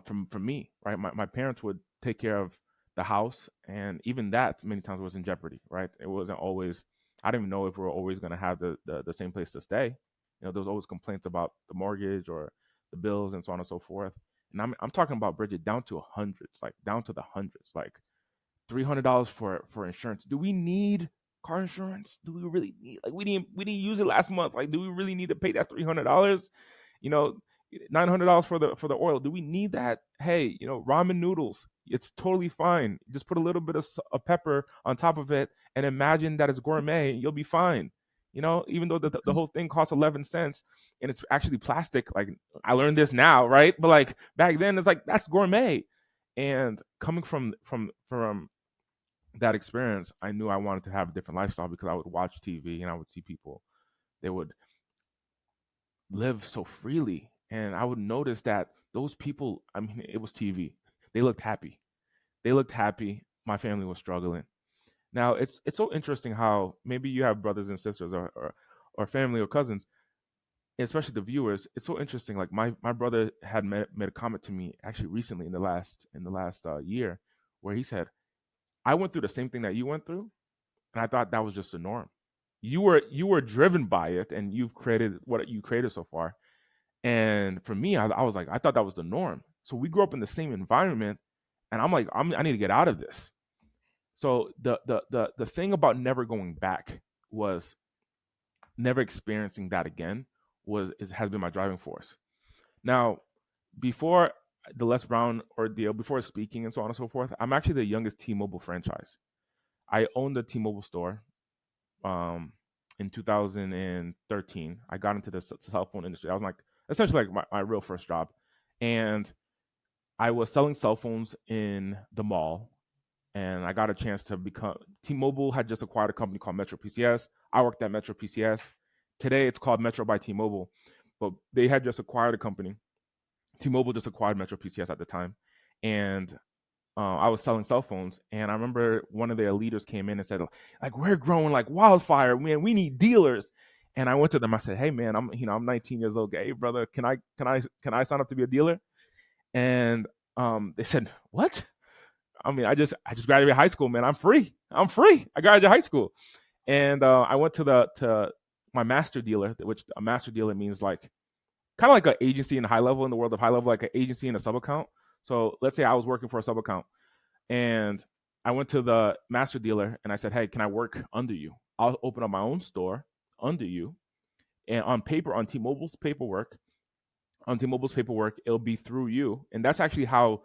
From me, right? My parents would take care of the house, and even that many times was in jeopardy, right? It wasn't always. I didn't even know if we were always going to have the same place to stay. There was always complaints about the mortgage or the bills and so on and so forth. And I'm talking about, Bridget, down to hundreds, like down to the hundreds, like $300 for insurance. Do we need car insurance? Do we really need? Like, we didn't use it last month. Like, do we really need to pay that $300? $900 for the oil. Do we need that? Hey, ramen noodles, it's totally fine. Just put a little bit of pepper on top of it and imagine that it's gourmet. You'll be fine. Even though the whole thing costs 11 cents and it's actually plastic. Like, I learned this now, right? But like back then, it's like, that's gourmet. And coming from that experience, I knew I wanted to have a different lifestyle because I would watch TV and I would see people, they would live so freely. And I would notice that those people, I mean, it was TV. They looked happy. They looked happy. My family was struggling. Now it's so interesting how maybe you have brothers and sisters or family or cousins, especially the viewers. It's so interesting. Like my brother had made a comment to me actually recently in the last year, where he said, "I went through the same thing that you went through, and I thought that was just the norm. You were driven by it, and you've created what you created so far. And for me, I was like, I thought that was the norm. So we grew up in the same environment, and I'm like, I need to get out of this. So the thing about never going back was never experiencing that again has been my driving force. Now, before the Les Brown ordeal, before speaking and so on and so forth, I'm actually the youngest T-Mobile franchise. I owned a T-Mobile store in 2013. I got into the cell phone industry. I was like essentially like my real first job, and I was selling cell phones in the mall. And I got a chance to become. T-Mobile had just acquired a company called Metro PCS. I worked at Metro PCS. Today it's called Metro by T-Mobile, but they had just acquired a company. T-Mobile just acquired Metro PCS at the time, and I was selling cell phones. And I remember one of their leaders came in and said, like, we're growing like wildfire, man. We need dealers. And I went to them. I said, hey, man, I'm 19 years old. Hey, brother, can I sign up to be a dealer? And they said, what? I mean, I just graduated high school, man. I'm free. I graduated high school, and I went to my master dealer, which a master dealer means like kind of like an agency in HighLevel, in the world of HighLevel, like an agency in a sub account. So let's say I was working for a sub account, and I went to the master dealer and I said, hey, can I work under you? I'll open up my own store under you, and on paper, on T-Mobile's paperwork, it'll be through you, and that's actually how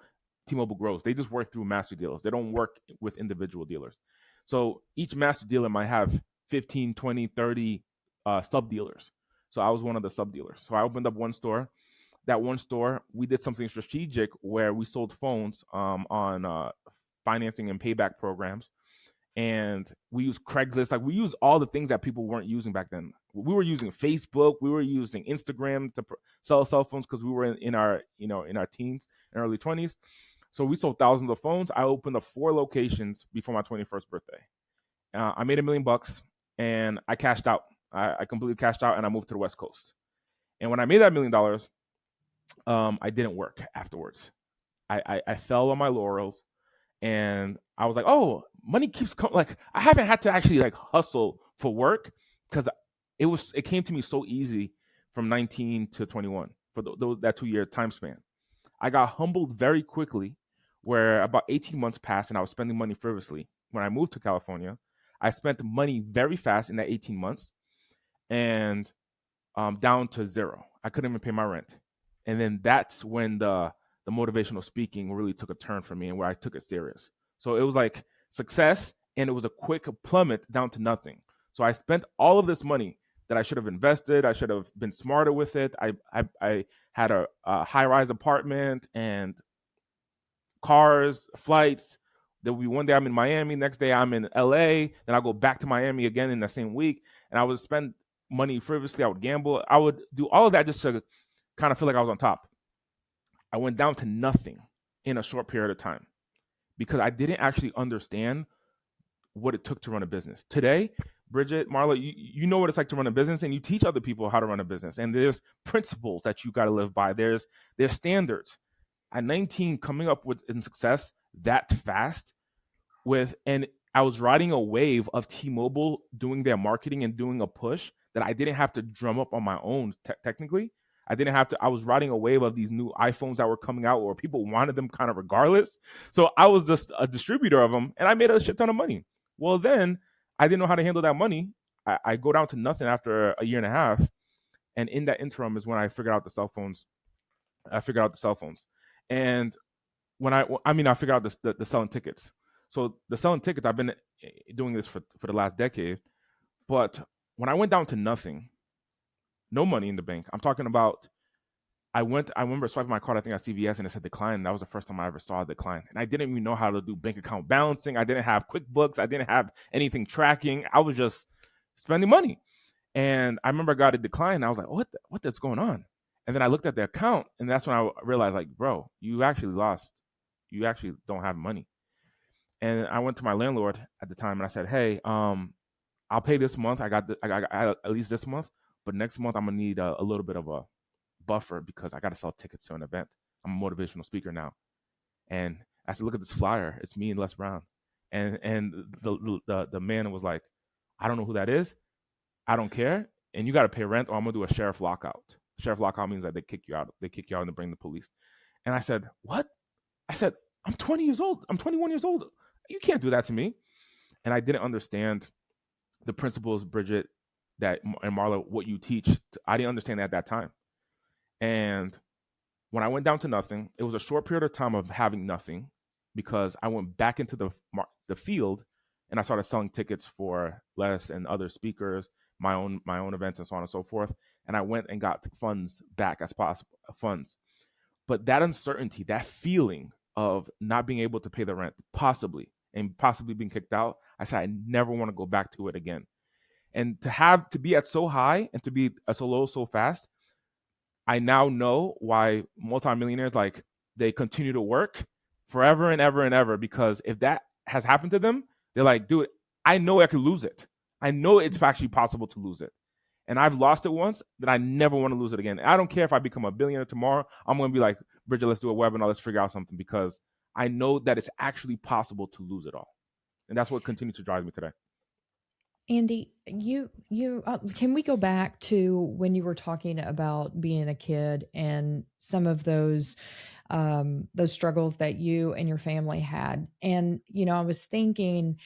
T-Mobile grows. They just work through master dealers. They don't work with individual dealers. So each master dealer might have 15, 20, 30 sub dealers. So I was one of the sub dealers. So I opened up one store. That one store, we did something strategic where we sold phones on financing and payback programs. And we used Craigslist. Like we used all the things that people weren't using back then. We were using Facebook. We were using Instagram to sell cell phones because we were in our teens and early 20s. So we sold thousands of phones. I opened up 4 locations before my 21st birthday. I made $1 million and I cashed out. I completely cashed out and I moved to the West Coast. And when I made that $1 million, I didn't work afterwards. I fell on my laurels and I was like, oh, money keeps coming. Like I haven't had to actually like hustle for work because it came to me so easy from 19 to 21 for that 2-year time span. I got humbled very quickly where about 18 months passed and I was spending money frivolously. When I moved to California, I spent money very fast in that 18 months and down to zero. I couldn't even pay my rent. And then that's when the motivational speaking really took a turn for me and where I took it serious. So it was like success and it was a quick plummet down to nothing. So I spent all of this money that I should have invested. I should have been smarter with it. I had a high-rise apartment and cars, flights. There'll be one day I'm in Miami, next day I'm in LA, then I'll go back to Miami again in the same week, and I would spend money frivolously. I would gamble. I would do all of that just to kind of feel like I was on top. I went down to nothing in a short period of time because I didn't actually understand what it took to run a business. Today, Bridget, Marla, you know what it's like to run a business, and you teach other people how to run a business. And there's principles that you got to live by. There's standards. At 19, coming up with in success that fast and I was riding a wave of T-Mobile doing their marketing and doing a push that I didn't have to drum up on my own. Technically, I didn't have to. I was riding a wave of these new iPhones that were coming out, where people wanted them kind of regardless. So I was just a distributor of them, and I made a shit ton of money. Well, then I didn't know how to handle that money. I go down to nothing after a year and a half, and in that interim is when I figured out the cell phones. And when I figured out the selling tickets. So the selling tickets, I've been doing this for the last decade. But when I went down to nothing, no money in the bank, I'm talking about I remember swiping my card, I think at CVS, and it said decline. And that was the first time I ever saw a decline. And I didn't even know how to do bank account balancing. I didn't have QuickBooks. I didn't have anything tracking. I was just spending money. And I remember I got a decline. And I was like, what is going on? And then I looked at the account, and that's when I realized, like, bro, you actually lost. You actually don't have money. And I went to my landlord at the time, and I said, hey, I'll pay this month. I got at least this month, but next month I'm gonna need a little bit of a buffer because I got to sell tickets to an event. I'm a motivational speaker now. And I said, look at this flyer. It's me and Les Brown. And the man was like, I don't know who that is. I don't care. And you got to pay rent or I'm going to do a sheriff lockout. Sheriff lockout means that they kick you out. They kick you out and bring the police. And I said, what? I said, I'm 20 years old. I'm 21 years old. You can't do that to me. And I didn't understand the principles, Bridget, and Marla, what you teach. I didn't understand that at that time. And when I went down to nothing, it was a short period of time of having nothing because I went back into the field and I started selling tickets for Les and other speakers, my own events and so on and so forth. And I went and got funds back as possible, funds. But that uncertainty, that feeling of not being able to pay the rent, possibly being kicked out, I said, I never want to go back to it again. And to be at so high and to be so low so fast, I now know why multimillionaires, like, they continue to work forever and ever and ever, because if that has happened to them, they're like, dude, I know I could lose it. I know it's actually possible to lose it. And I've lost it once, that I never want to lose it again. I don't care if I become a billionaire tomorrow. I'm going to be like, Bridget, let's do a webinar. Let's figure out something, because I know that it's actually possible to lose it all. And that's what continues to drive me today. Andy, you can we go back to when you were talking about being a kid and some of those struggles that you and your family had? And, I was thinking,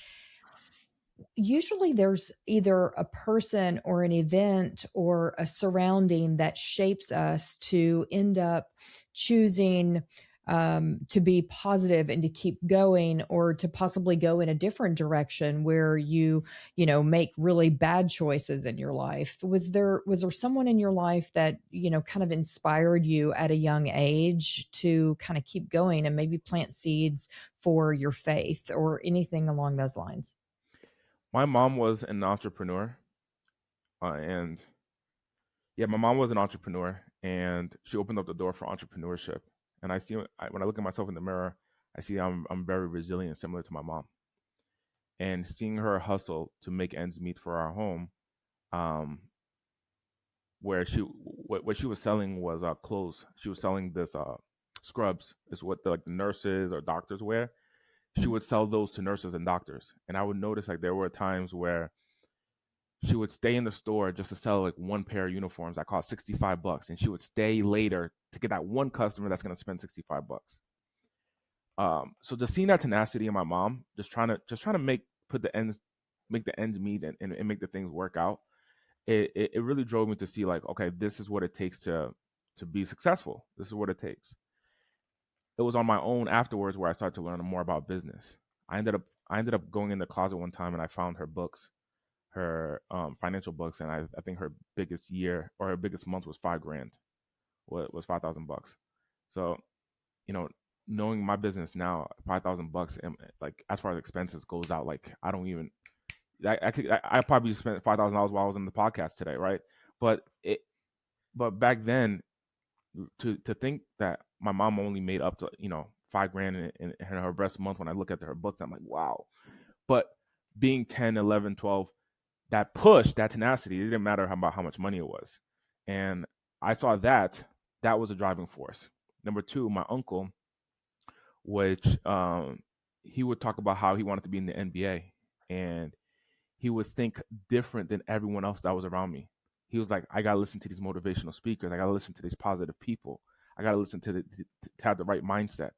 usually there's either a person or an event or a surrounding that shapes us to end up choosing to be positive and to keep going, or to possibly go in a different direction where you make really bad choices in your life. Was there someone in your life that, kind of inspired you at a young age to kind of keep going and maybe plant seeds for your faith or anything along those lines? My mom was an entrepreneur. My mom was an entrepreneur, and she opened up the door for entrepreneurship. And I see, when I look at myself in the mirror, I see I'm very resilient, similar to my mom. And seeing her hustle to make ends meet for our home, where what she was selling was clothes. She was selling this scrubs, is what the nurses or doctors wear. She would sell those to nurses and doctors. And I would notice, like, there were times where she would stay in the store just to sell like one pair of uniforms that cost $65, and she would stay later to get that one customer that's going to spend $65. So just seeing that tenacity in my mom, just trying to make the ends meet and make the things work out, it really drove me to see, like, okay, this is what it takes to be successful. This is what it takes. It was on my own afterwards where I started to learn more about business. I ended up going in the closet one time and I found her books, her financial books, and I think her biggest year or her biggest month was $5,000, was $5,000. So, knowing my business now, $5,000, and like, as far as expenses goes out, like, I don't even, I probably just spent $5,000 while I was in the podcast today, right? But back then, to think that my mom only made up to $5,000 in her best month, when I look at her books, I'm like, wow. But being 10, 11, 12, that push, that tenacity, it didn't matter about how much money it was. And I saw that was a driving force. Number two, my uncle, which he would talk about how he wanted to be in the NBA, and he would think different than everyone else that was around me. He was like, I got to listen to these motivational speakers. I got to listen to these positive people. I got to listen to have the right mindset.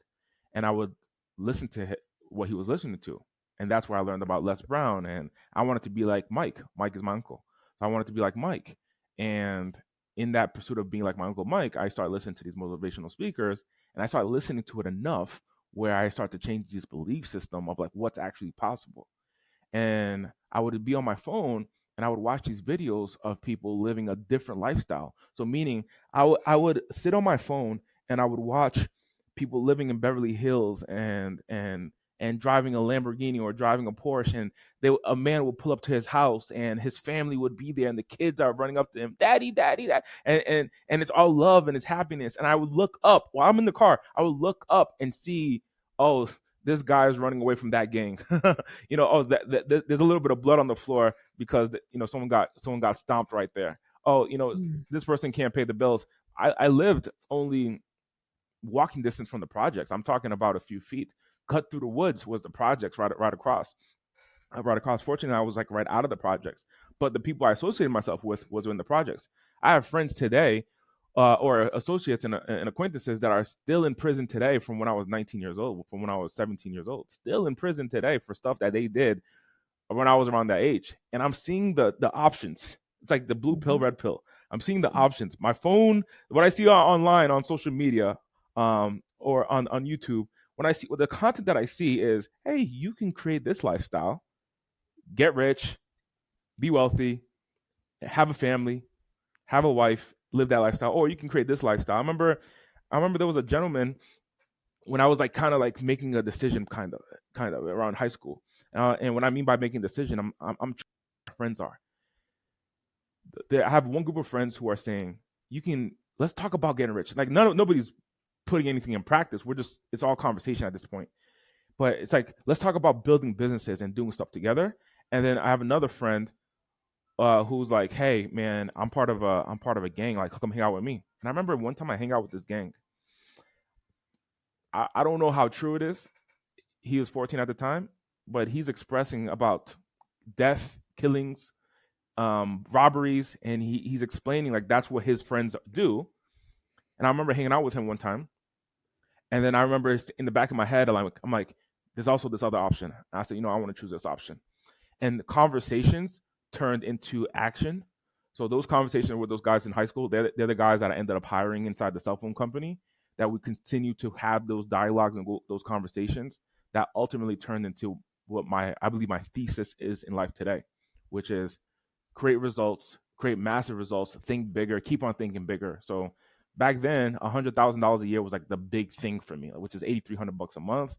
And I would listen to what he was listening to. And that's where I learned about Les Brown. And I wanted to be like Mike. Mike is my uncle. So I wanted to be like Mike. And in that pursuit of being like my uncle Mike, I started listening to these motivational speakers. And I started listening to it enough where I started to change this belief system of, like, what's actually possible. And I would be on my phone and I would watch these videos of people living a different lifestyle. So meaning I would sit on my phone and I would watch people living in Beverly Hills and driving a Lamborghini or driving a Porsche, and a man would pull up to his house and his family would be there and the kids are running up to him, daddy, daddy, that, and it's all love and it's happiness. And I would look up while I'm in the car, I would look up and see, oh, this guy is running away from that gang. Oh, there's a little bit of blood on the floor because someone got stomped right there. Oh, this person can't pay the bills. I lived only walking distance from the projects. I'm talking about a few feet. Cut through the woods was the projects right across. Right across. Fortunately, I was like right out of the projects. But the people I associated myself with was in the projects. I have friends today, or associates and acquaintances that are still in prison today from when I was 19 years old, from when I was 17 years old, still in prison today for stuff that they did when I was around that age. And I'm seeing the options. It's like the blue pill, red pill. I'm seeing the options. My phone, what I see online on social media, or on YouTube, when I see the content that I see is, hey, you can create this lifestyle, get rich, be wealthy, have a family, have a wife, live that lifestyle, or you can create this lifestyle. I remember there was a gentleman when I was like kind of like making a decision, kind of around high school. And what I mean by making a decision, I'm friends are. I have one group of friends who are saying, let's talk about getting rich. Like nobody's putting anything in practice. It's all conversation at this point. But it's like, let's talk about building businesses and doing stuff together. And then I have another friend who's like, hey man, I'm part of a gang. Like, come hang out with me. And I remember one time I hang out with this gang. I don't know how true it is. He was 14 at the time, but he's expressing about death, killings, robberies, and he's explaining like that's what his friends do. And I remember hanging out with him one time, and then I remember in the back of my head, I'm like, there's also this other option. And I said, I want to choose this option. And the conversations turned into action. So those conversations with those guys in high school, they're the guys that I ended up hiring inside the cell phone company, that we continue to have those dialogues and those conversations that ultimately turned into what I believe my thesis is in life today, which is create results, create massive results, think bigger, keep on thinking bigger. So back then, $100,000 a year was like the big thing for me, which is $8,300 a month.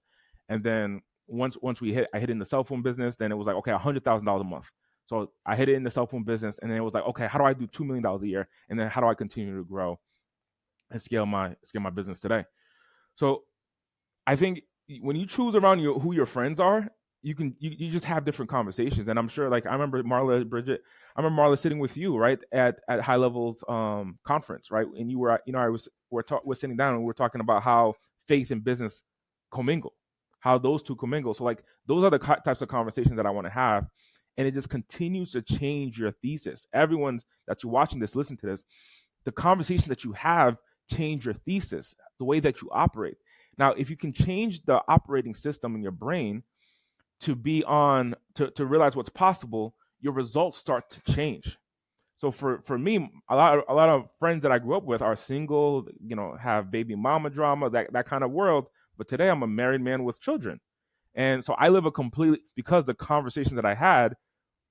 And then once I hit in the cell phone business, then it was like, okay, $100,000 a month. So I hit it in the cell phone business, and then it was like, okay, how do I do $2 million a year? And then how do I continue to grow and scale my business today? So I think when you choose around who your friends are, you just have different conversations. And I'm sure, like, I remember Marla sitting with you, right, at HighLevel's conference, right? And you were, we're sitting down and we're talking about how faith and business commingle, how those two commingle. So like, those are the types of conversations that I want to have. And it just continues to change your thesis. Everyone's that you're watching this, listen to this, the conversation that you have change your thesis, the way that you operate. Now, if you can change the operating system in your brain to realize what's possible, your results start to change. So for me, a lot of friends that I grew up with are single, have baby mama drama, that kind of world. But today I'm a married man with children. And so I live because the conversation that I had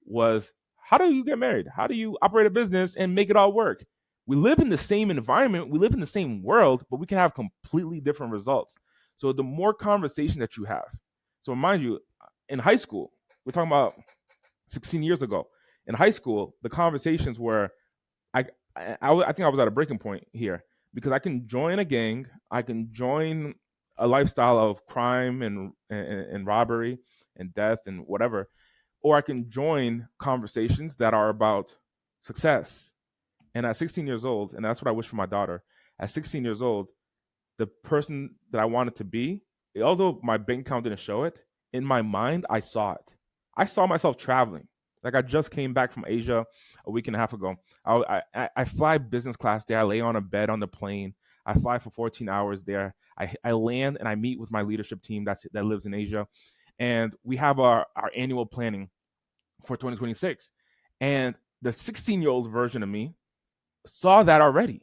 was, how do you get married? How do you operate a business and make it all work? We live in the same environment, we live in the same world, but we can have completely different results. So the more conversation that you have. So mind you, in high school, we're talking about 16 years ago. In high school, the conversations were, I think I was at a breaking point here, because I can join a gang, I can join a lifestyle of crime and robbery and death and whatever, or I can join conversations that are about success. And at 16 years old, and that's what I wish for my daughter, at 16 years old, the person that I wanted to be, although my bank account didn't show it, in my mind, I saw it. I saw myself traveling. Like, I just came back from Asia a week and a half ago. I fly business class there. I lay on a bed on the plane. I fly for 14 hours there. I land and I meet with my leadership team that lives in Asia. And we have our annual planning for 2026. And the 16-year-old version of me saw that already.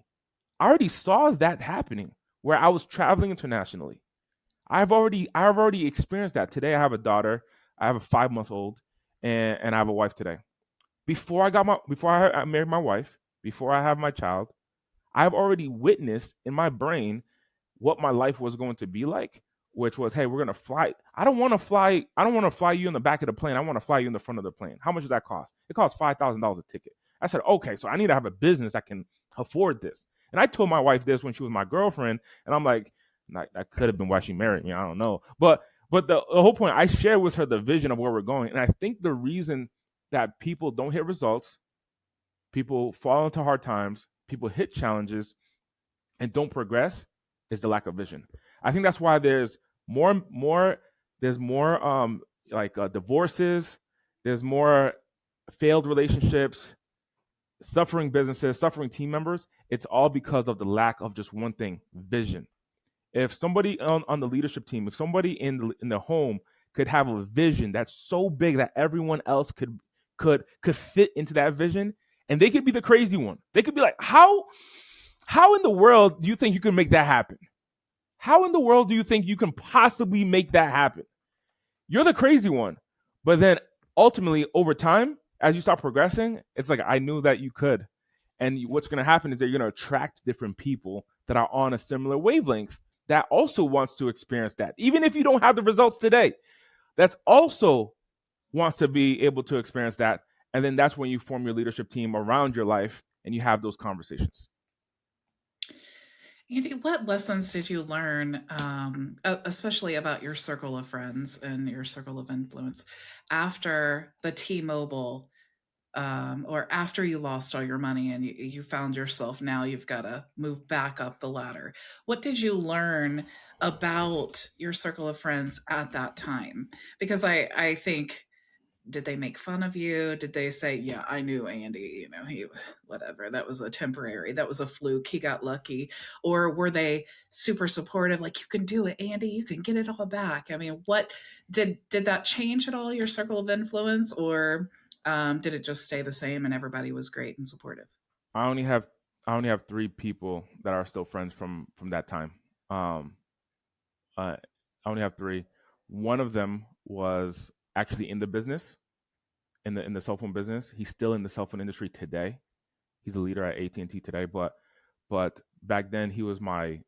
I already saw that happening, where I was traveling internationally. I've already experienced that. Today I have a daughter. I have a 5-month-old, and I have a wife today. before I married my wife, before I have my child, I've already witnessed in my brain what my life was going to be like, which was, hey, we're gonna fly. I don't want to fly you in the back of the plane. I want to fly you in the front of the plane. How much does that cost? It costs $5,000 a ticket. I said, okay, so I need to have a business that can afford this. And I told my wife this when she was my girlfriend, and I'm like, that could have been why she married me. I don't know, but the whole point, I shared with her the vision of where we're going, and I think the reason that people don't hit results, people fall into hard times, people hit challenges, and don't progress is the lack of vision. I think that's why there's more divorces, there's more failed relationships, suffering businesses, suffering team members. It's all because of the lack of just one thing, vision. If somebody on the leadership team, if somebody in the home could have a vision that's so big that everyone else could fit into that vision, and they could be the crazy one. They could be like, how in the world do you think you can make that happen? How in the world do you think you can possibly make that happen? You're the crazy one. But then ultimately, over time, as you start progressing, it's like, I knew that you could. And what's going to happen is that you're going to attract different people that are on a similar wavelength that also wants to experience that. Even if you don't have the results today, that's also wants to be able to experience that. And then that's when you form your leadership team around your life and you have those conversations. Andy, what lessons did you learn, especially about your circle of friends and your circle of influence, after the T-Mobile, or after you lost all your money and you found yourself, now you've got to move back up the ladder? What did you learn about your circle of friends at that time? Because I think, did they make fun of you? Did they say, yeah, I knew Andy, he, whatever, that was a temporary, that was a fluke, he got lucky? Or were they super supportive, like, you can do it, Andy, you can get it all back? I mean, what did that change at all, your circle of influence? Or did it just stay the same and everybody was great and supportive? I only have 3 people that are still friends from that time. I only have 3. One of them was actually in the business, in the cell phone business. He's still in the cell phone industry today. He's a leader at AT&T today, but back then he was my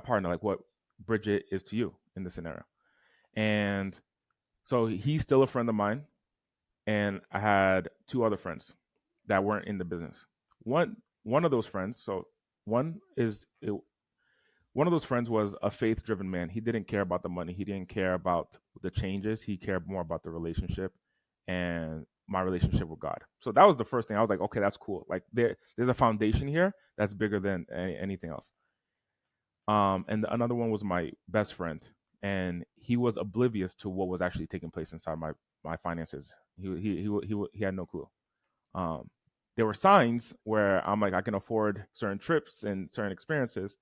partner, like what Bridget is to you in this scenario. And so he's still a friend of mine. And I had 2 other friends that weren't in the business. One of those friends, so one of those friends was a faith-driven man. He didn't care about the money. He didn't care about the changes. He cared more about the relationship and my relationship with God. So that was the first thing. I was like, okay, that's cool. Like there's a foundation here that's bigger than anything else. And another one was my best friend, and he was oblivious to what was actually taking place inside my finances. He had no clue. There were signs where I'm like, I can afford certain trips and certain experiences,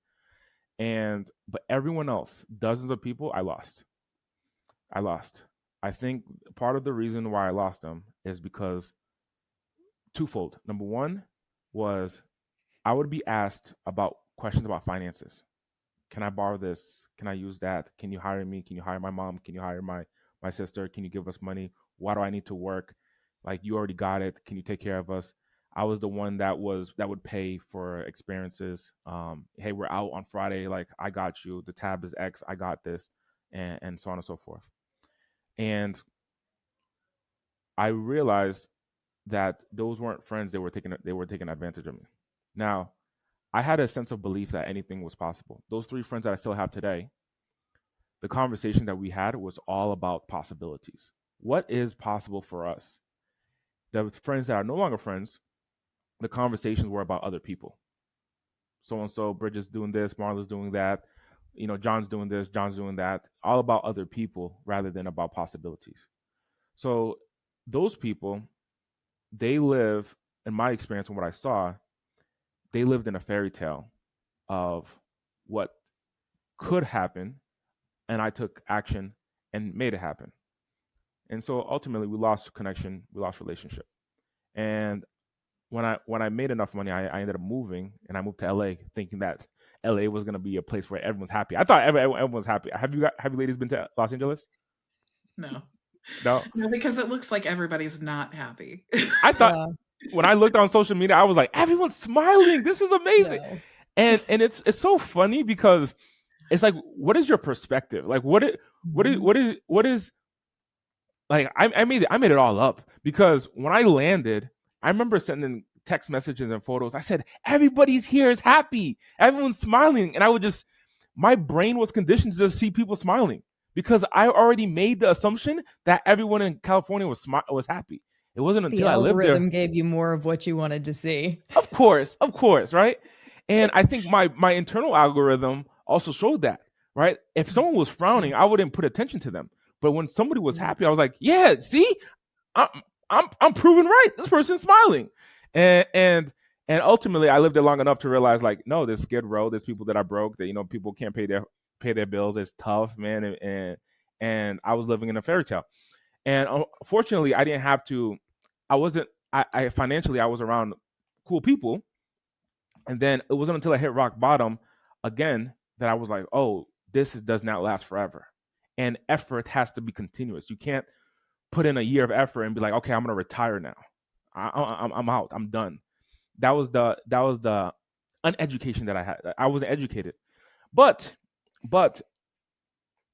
but everyone else, dozens of people, I lost. I think part of the reason why I lost them is because twofold. Number one was I would be asked about questions about finances. Can I borrow this? Can I use that? Can you hire me? Can you hire my mom? Can you hire my sister? Can you give us money? Why do I need to work? Like, you already got it. Can you take care of us? I was the one that would pay for experiences. Hey, we're out on Friday. Like, I got you. The tab is X. I got this, and so on and so forth. And I realized that those weren't friends. They were taking advantage of me. Now, I had a sense of belief that anything was possible. Those 3 friends that I still have today, the conversation that we had was all about possibilities. What is possible for us? The friends that are no longer friends, the conversations were about other people. So-and-so, Bridget's doing this, Marla's doing that, John's doing this, John's doing that, all about other people rather than about possibilities. So those people, they live, in my experience and what I saw, they lived in a fairy tale of what could happen, and I took action and made it happen. And so ultimately, we lost connection, we lost relationship. And when I made enough money, I ended up moving, and I moved to LA, thinking that LA was going to be a place where everyone's happy. I thought everyone's happy. Have you ladies been to Los Angeles? No. No, No, because it looks like everybody's not happy. I thought Yeah. when I looked on social media, I was like, everyone's smiling. This is amazing. No. And it's so funny because it's like, what is your perspective? Like, Mhm. what is like? I made it all up because when I landed, I remember sending text messages and photos. I said, everybody's here is happy, everyone's smiling, and I would just, my brain was conditioned to just see people smiling because I already made the assumption that everyone in California was happy. It wasn't The until I lived there. algorithm gave you more of what you wanted to see. Of course, right? And I think my internal algorithm also showed that, right? If someone was frowning, I wouldn't put attention to them. But when somebody was happy, I was like, yeah, see, I'm I'm proven right. This person's smiling. And and ultimately I lived there long enough to realize like, no, there's Skid Row, there's people that are broke, that people can't pay their bills. It's tough, man. And I was living in a fairy tale. And unfortunately, I didn't have to. I wasn't. I financially, I was around cool people, and then it wasn't until I hit rock bottom again that I was like, oh, does not last forever, and effort has to be continuous. You can't put in a year of effort and be like, okay, I'm gonna retire now. I'm out. I'm done. That was the uneducation that I had. I wasn't educated, but but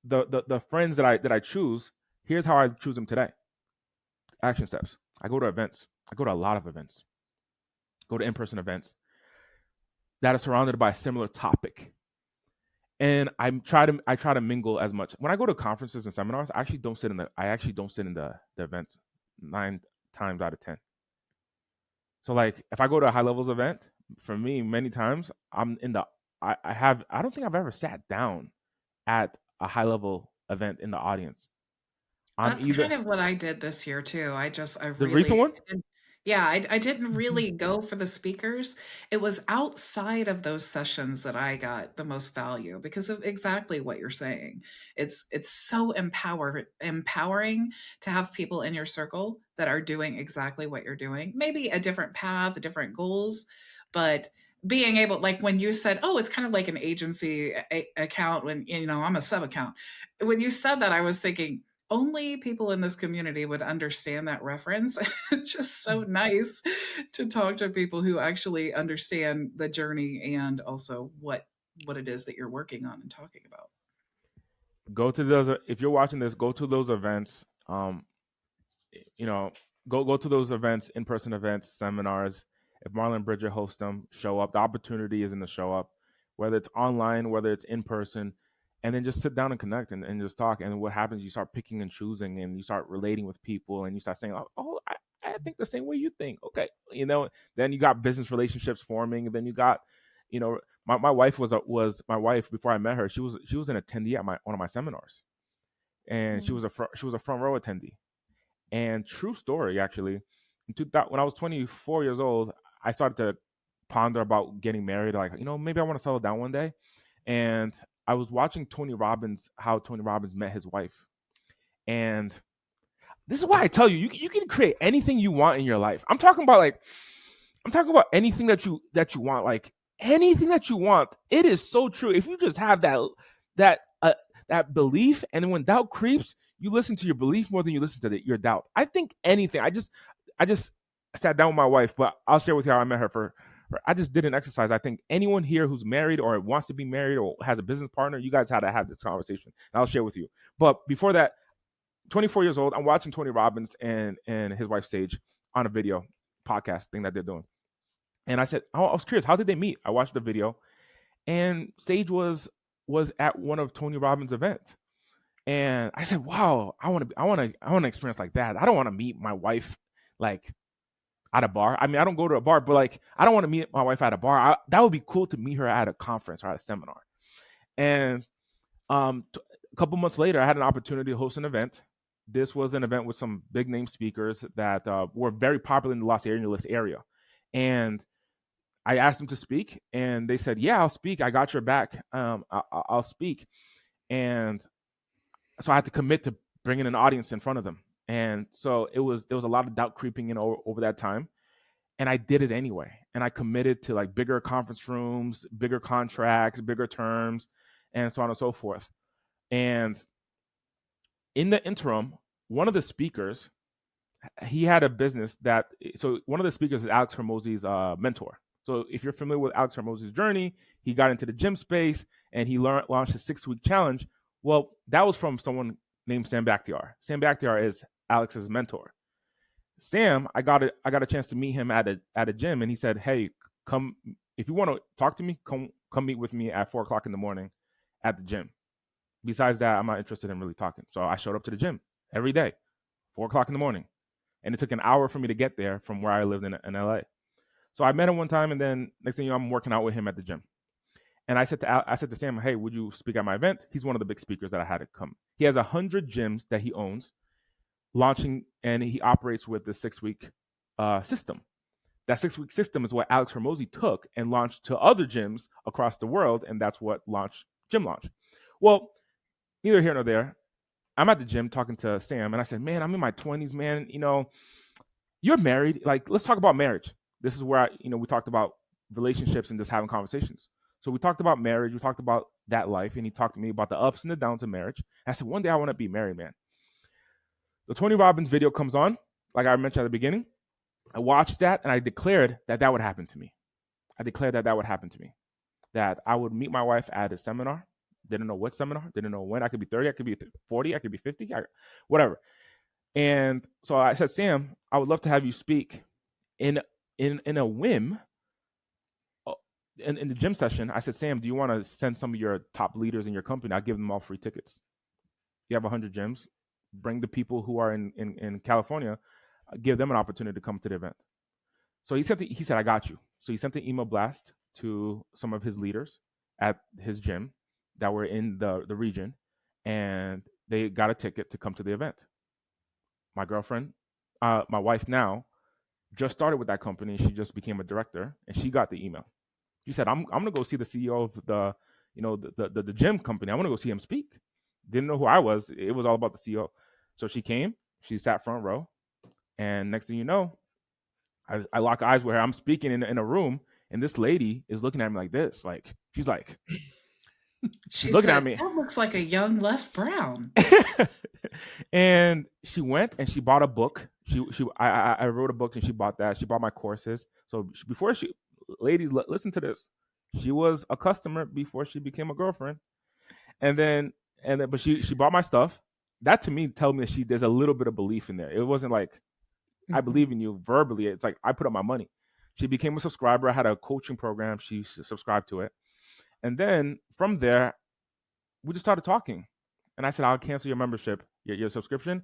the friends that I choose. Here's how I choose them today. Action steps. I go to events. I go to a lot of events. Go to in-person events that are surrounded by a similar topic. And I try to mingle as much. When I go to conferences and seminars, I actually don't sit in the events 9 times out of 10. So like if I go to a HighLevel's event, for me, many times I'm in the I don't think I've ever sat down at a HighLevel event in the audience. I'm That's either kind of what I did this year too. I the recent really one. didn't, yeah, I didn't Mhm. really go for the speakers. It was outside of those sessions that I got the most value because of exactly what you're saying. It's so empowering to have people in your circle that are doing exactly what you're doing. Maybe a different path, different goals, but being able, like when you said, "Oh, it's kind of like an agency account," when I'm a sub account. When you said that, I was thinking only people in this community would understand that reference. It's just so nice to talk to people who actually understand the journey and also what it is that you're working on and talking about. Go to those. If you're watching this, go to those events. You know, go to those events, in-person events, seminars. If Marlon Bridger hosts them, show up. The opportunity is in the show up, whether it's online, whether it's in person, and then just sit down and connect and just talk. And what happens, you start picking and choosing, and you start relating with people, and you start saying, oh, I think the same way you think. Okay, then you got business relationships forming, and then you got, my wife was my wife before I met her. She was an attendee at one of my seminars, and Mm. she was a front row attendee. And true story, actually, when I was 24 years old, I started to ponder about getting married. Like, maybe I want to settle down one day. And I was watching how Tony Robbins met his wife. And this is why I tell you, you can create anything you want in your life. I'm talking about anything that you want, like anything that you want. It is so true. If you just have that that belief, and then when doubt creeps, you listen to your belief more than you listen to your doubt. I think anything. I just sat down with my wife, but I'll share with you how I met her. I just did an exercise. I think anyone here who's married or wants to be married or has a business partner, you guys had to have this conversation. And I'll share with you. But before that, 24 years old, I'm watching Tony Robbins and his wife Sage on a video podcast thing that they're doing. And I said, I was curious, how did they meet? I watched the video, and Sage was at one of Tony Robbins' events. And I said, wow, I want to experience like that. I don't want to meet my wife like at a bar. I mean, I don't go to a bar, but like I don't want to meet my wife at a bar. That would be cool to meet her at a conference or at a seminar. And a couple months later, I had an opportunity to host an event. This was an event with some big name speakers that were very popular in the Los Angeles area. And I asked them to speak, and they said, "Yeah, I'll speak. I got your back. I'll speak." And so I had to commit to bringing an audience in front of them. And so there was a lot of doubt creeping in over that time, and I did it anyway. And I committed to like bigger conference rooms, bigger contracts, bigger terms, and so on and so forth. And in the interim, one of the speakers, he had a business that, so one of the speakers is Alex Hormozy's mentor. So if you're familiar with Alex Hormozy's journey, he got into the gym space and he launched a 6-week challenge. Well, that was from someone named Sam Bakhtiar. Sam Bakhtiar is Alex's mentor. Sam, I got a chance to meet him at a gym, and he said, "Hey, come if you want to talk to me, come meet with me at 4:00 in the morning at the gym. Besides that, I'm not interested in really talking." So I showed up to the gym every day, 4:00 in the morning, and it took an hour for me to get there from where I lived in LA. So I met him one time, and then next thing you know, I'm working out with him at the gym. And I said to Sam, "Hey, would you speak at my event?" He's one of the big speakers that I had to come. He has 100 gyms that he owns, launching, and he operates with the 6-week system. That 6-week system is what Alex Hormozy took and launched to other gyms across the world, and that's what launched Gym Launch. Well, neither here nor there. I'm at the gym talking to Sam, and I said, "Man, I'm in my 20s, man. You're married. Like, let's talk about marriage." This is where we talked about relationships and just having conversations. So we talked about marriage. We talked about that life, and he talked to me about the ups and the downs of marriage. I said, one day I want to be married, man. The Tony Robbins video comes on, like I mentioned at the beginning. I watched that, and I declared that would happen to me. I declared that would happen to me, that I would meet my wife at a seminar. Didn't know what seminar, didn't know when. I could be 30, I could be 40, I could be 50, whatever. And so I said, "Sam, I would love to have you speak in a whim." In the gym session, I said, "Sam, do you want to send some of your top leaders in your company? I'll give them all free tickets. You have 100 gyms. Bring the people who are in California, give them an opportunity to come to the event." So he said, "I got you." So he sent an email blast to some of his leaders at his gym that were in the region, and they got a ticket to come to the event. My girlfriend, my wife now, just started with that company. She just became a director, and she got the email. She said, "I'm gonna go see the CEO of the gym company. I want to go see him speak." Didn't know who I was. It was all about the CEO. So she came. She sat front row, and next thing you know, I lock eyes with her. I'm speaking in a room, and this lady is looking at me like this. Like, she's like, She looking said, at me. "That looks like a young Les Brown." And she went and she bought a book. I wrote a book, and she bought that. She bought my courses. So before ladies, listen to this. She was a customer before she became a girlfriend. But she bought my stuff. That to me tells me that there's a little bit of belief in there. It wasn't like, I believe in you verbally. It's like I put up my money. She became a subscriber. I had a coaching program. She subscribed to it. And then from there, we just started talking. And I said, "I'll cancel your membership, your subscription.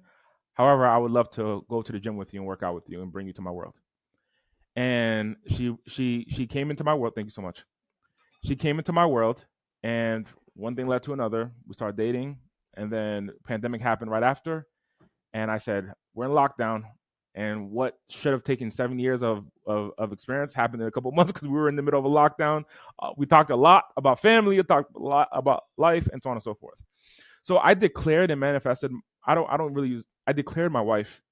However, I would love to go to the gym with you and work out with you and bring you to my world." And she came into my world. Thank you so much. She came into my world, and one thing led to another. We started dating, and then pandemic happened right after. And I said, "We're in lockdown." And what should have taken 7 years of experience happened in a couple of months because we were in the middle of a lockdown. We talked a lot about family, we talked a lot about life, and so on and so forth. So I declared and manifested. I declared my wife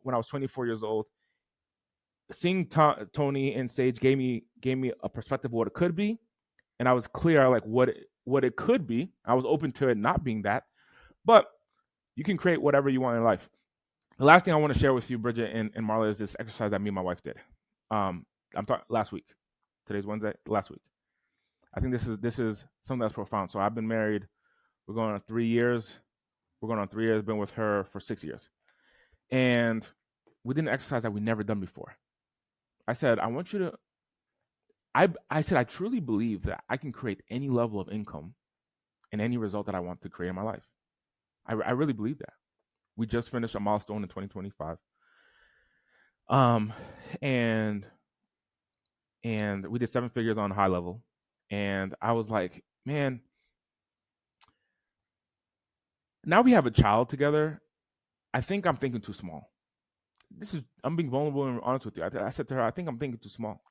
when I was 24 years old. Seeing Tony and Sage gave me a perspective of what it could be, and I was clear like what it could be. I was open to it not being that, but you can create whatever you want in life. The last thing I want to share with you, Bridget and Marla, is this exercise that me and my wife did. I'm talking last week. Today's Wednesday. Last week. I think this is something that's profound. So I've been married. We're going on 3 years. Been with her for 6 years, and we did an exercise that we never done before. I said, "I want you to." I said, "I truly believe that I can create any level of income and any result that I want to create in my life. I really believe that." We just finished a milestone in 2025. And we did 7 figures on HighLevel. And I was like, man, now we have a child together. I think I'm thinking too small. I'm being vulnerable and honest with you. I said to her, "I think I'm thinking too small."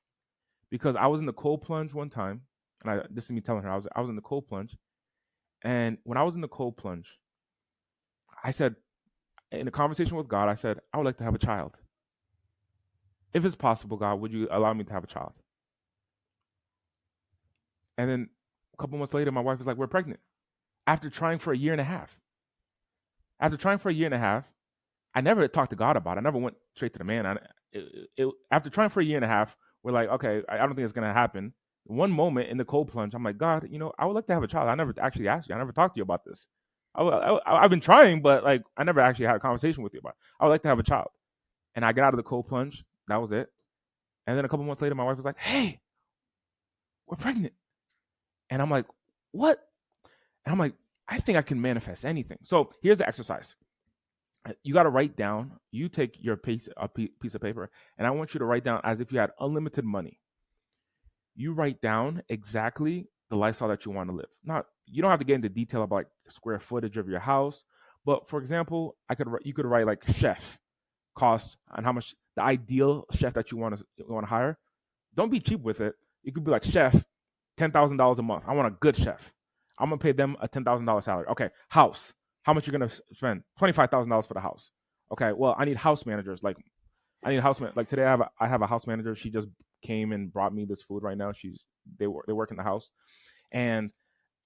Because I was in the cold plunge one time. And this is me telling her, I was in the cold plunge. And when I was in the cold plunge, I said, in a conversation with God, I said, "I would like to have a child. If it's possible, God, would you allow me to have a child?" And then a couple months later, my wife was like, "We're pregnant." After trying for a year and a half. I never talked to God about it. I never went straight to the man. After trying for a year and a half, we're like, okay, I don't think it's going to happen. One moment in the cold plunge, I'm like, God, I would like to have a child. I never actually asked you. I never talked to you about this. I've been trying, but like, I never actually had a conversation with you about it. I would like to have a child. And I got out of the cold plunge. That was it. And then a couple months later, my wife was like, hey, we're pregnant. And I'm like, what? And I'm like, I think I can manifest anything. So here's the exercise. You got to write down, you take your piece of paper, and I want you to write down as if you had unlimited money. You write down exactly the lifestyle that you want to live. Not, you don't have to get into detail about like square footage of your house, but for example, you could write like chef cost and how much the ideal chef that you want to hire. Don't be cheap with it. You could be like, chef, $10,000 a month. I want a good chef. I'm gonna pay them a $10,000 salary. Okay, house. How much you're gonna spend? $25,000 for the house. Okay, well, I need house managers. Like today, I have a house manager. She just came and brought me this food right now. They work in the house, and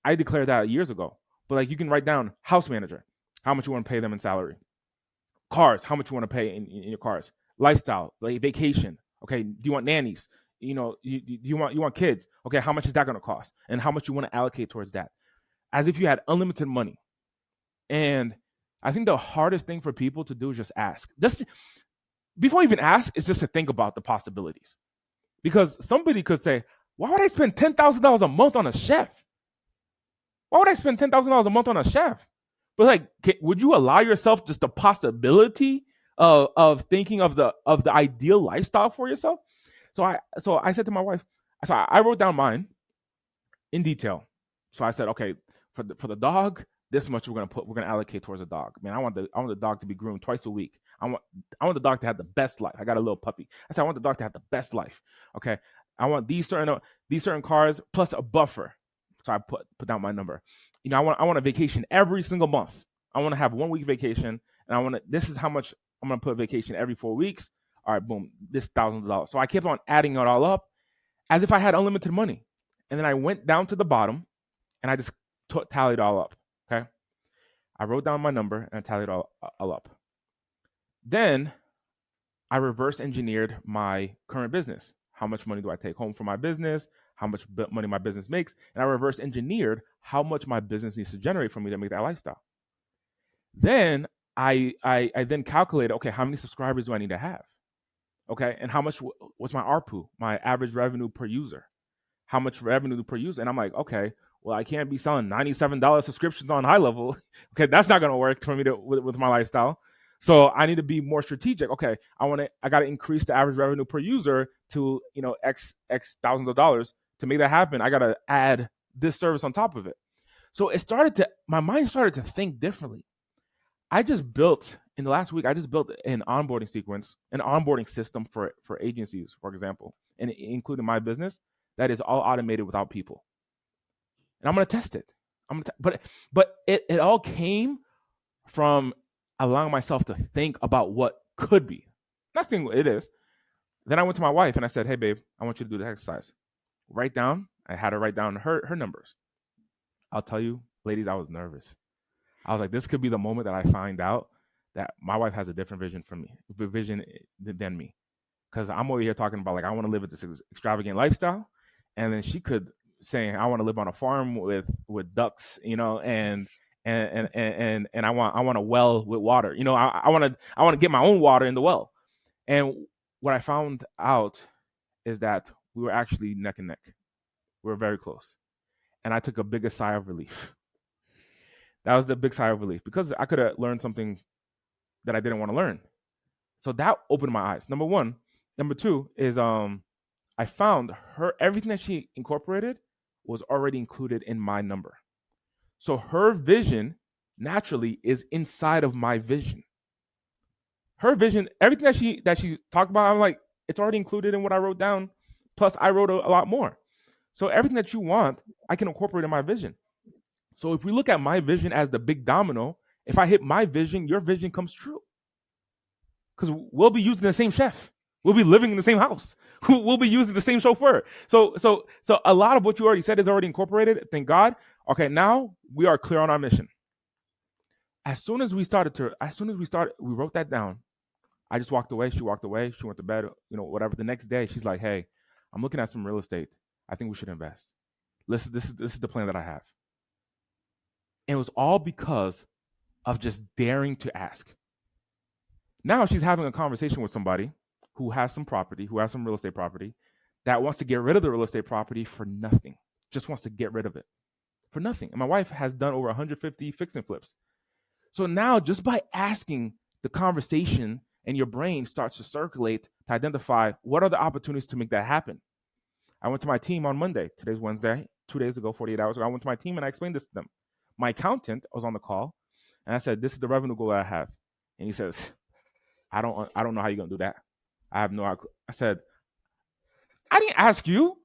I declared that years ago. But like, you can write down house manager, how much you want to pay them in salary. Cars, how much you want to pay in your cars. Lifestyle, like vacation. Okay, do you want nannies? You want kids? Okay, how much is that going to cost? And how much you want to allocate towards that? As if you had unlimited money. And I think the hardest thing for people to do is just ask. Just before you even ask, is just to think about the possibilities. Because somebody could say, why would I spend $10,000 a month on a chef? Why would I spend $10,000 a month on a chef? But like, would you allow yourself just the possibility of thinking of the ideal lifestyle for yourself? So I said to my wife, I wrote down mine in detail. So I said, okay, for the dog, this much we're gonna allocate towards a dog. Man, I want the dog to be groomed twice a week. I want the dog to have the best life. I got a little puppy. I said I want the dog to have the best life. Okay, I want these certain cars plus a buffer. So I put down my number. I want a vacation every single month. I want to have 1 week vacation, and this is how much I'm gonna put vacation every 4 weeks. All right, boom, this $1,000. So I kept on adding it all up as if I had unlimited money. And then I went down to the bottom and I just tallied all up. Okay. I wrote down my number and I tallied all up. Then I reverse engineered my current business. How much money do I take home from my business? How much money my business makes? And I reverse engineered how much my business needs to generate for me to make that lifestyle. Then I then calculated, okay, how many subscribers do I need to have? Okay, and how much was my ARPU, my average revenue per user? How much revenue per user? And I'm like, okay, well, I can't be selling $97 subscriptions on HighLevel. Okay, that's not gonna work for me with my lifestyle. So I need to be more strategic. Okay, I got to increase the average revenue per user to X thousands of dollars. To make that happen, I got to add this service on top of it. So my mind started to think differently. In the last week, I just built an onboarding sequence, an onboarding system for agencies, for example, and including my business, that is all automated without people. And I'm going to test it. But it all came from allowing myself to think about what could be. Not saying it is. Then I went to my wife and I said, hey, babe, I want you to do the exercise. I had her write down her numbers. I'll tell you, ladies, I was nervous. I was like, this could be the moment that I find out that my wife has a different vision than me. Because I'm over here talking about, like, I want to live with this extravagant lifestyle. And then she could say, I want to live on a farm with ducks, and I want a well with water. I want to get my own water in the well. And what I found out is that we were actually neck and neck. We were very close. And I took a bigger sigh of relief. That was the big sigh of relief, because I could have learned something that I didn't want to learn. So that opened my eyes. Number one. Number two is I found everything that she incorporated was already included in my number. So her vision naturally is inside of my vision. Her vision, everything that she talked about, I'm like, it's already included in what I wrote down. Plus I wrote a lot more. So everything that you want, I can incorporate in my vision. So if we look at my vision as the big domino, if I hit my vision, your vision comes true. Because we'll be using the same chef. We'll be living in the same house. We'll be using the same chauffeur. So a lot of what you already said is already incorporated. Thank God. Okay, now we are clear on our mission. As soon as we wrote that down. I just walked away. She walked away. She went to bed, whatever. The next day, she's like, hey, I'm looking at some real estate. I think we should invest. Listen, this is the plan that I have. And it was all because of just daring to ask. Now she's having a conversation with somebody who has some property, who has some real estate property, that wants to get rid of the real estate property for nothing. Just wants to get rid of it for nothing. And my wife has done over 150 fix and flips. So now just by asking, the conversation and your brain starts to circulate to identify what are the opportunities to make that happen. I went to my team on Monday. Today's Wednesday. 2 days ago, 48 hours ago, I went to my team and I explained this to them. My accountant was on the call, and I said, "This is the revenue goal that I have." And he says, "I don't know how you're gonna do that. I have no." I said, "I didn't ask you.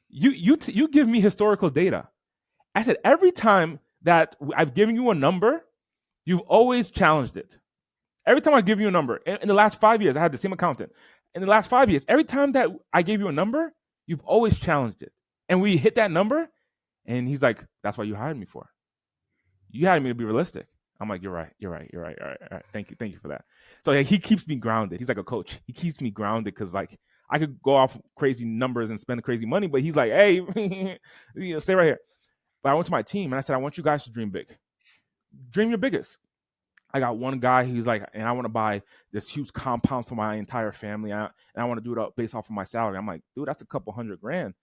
You give me historical data." I said, "Every time that I've given you a number, you've always challenged it. Every time I give you a number, in the last 5 years, I had the same accountant. In the last 5 years, every time that I gave you a number, you've always challenged it. And we hit that number, and he's like, that's what you hired me for. You hired me to be realistic." I'm like, you're right. Thank you for that. So he keeps me grounded. He's like a coach. He keeps me grounded because like I could go off crazy numbers and spend crazy money, but he's like, hey, stay right here. But I went to my team and I said, I want you guys to dream big. Dream your biggest. I got one guy who's like, and I want to buy this huge compound for my entire family, and I want to do it based off of my salary. I'm like, dude, that's a couple $100,000.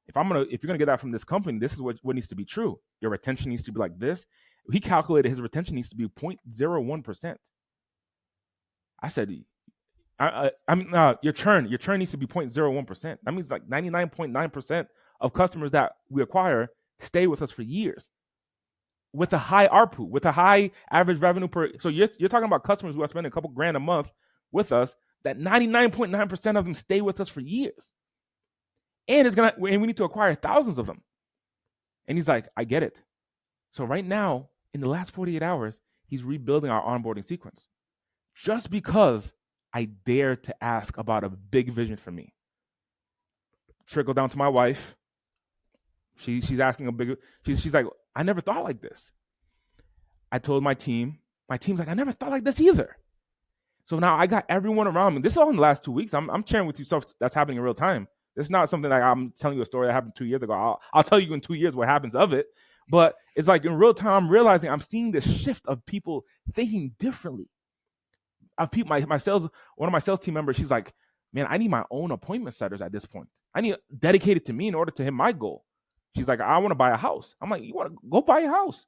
If you're gonna get that from this company, this is what needs to be true. Your retention needs to be like this. He calculated his retention needs to be 0.01%. I said, your churn needs to be 0.01%. That means like 99.9% of customers that we acquire stay with us for years. With a high ARPU, with a high average revenue per. So you're talking about customers who are spending a couple grand a month with us, that 99.9% of them stay with us for years. And we need to acquire thousands of them. And he's like, I get it. So right now, in the last 48 hours, he's rebuilding our onboarding sequence. Just because I dare to ask about a big vision for me. Trickle down to my wife. She's asking a bigger. She's like, I never thought like this. I told my team. My team's like, I never thought like this either. So now I got everyone around me. This is all in the last 2 weeks. I'm sharing with you stuff that's happening in real time. It's not something like I'm telling you a story that happened 2 years ago. I'll tell you in 2 years what happens of it. But it's like in real time, I'm realizing I'm seeing this shift of people thinking differently. Of people, one of my sales team members, she's like, man, I need my own appointment setters at this point. I need dedicated to me in order to hit my goal. She's like, I want to buy a house. I'm like, you want to go buy a house?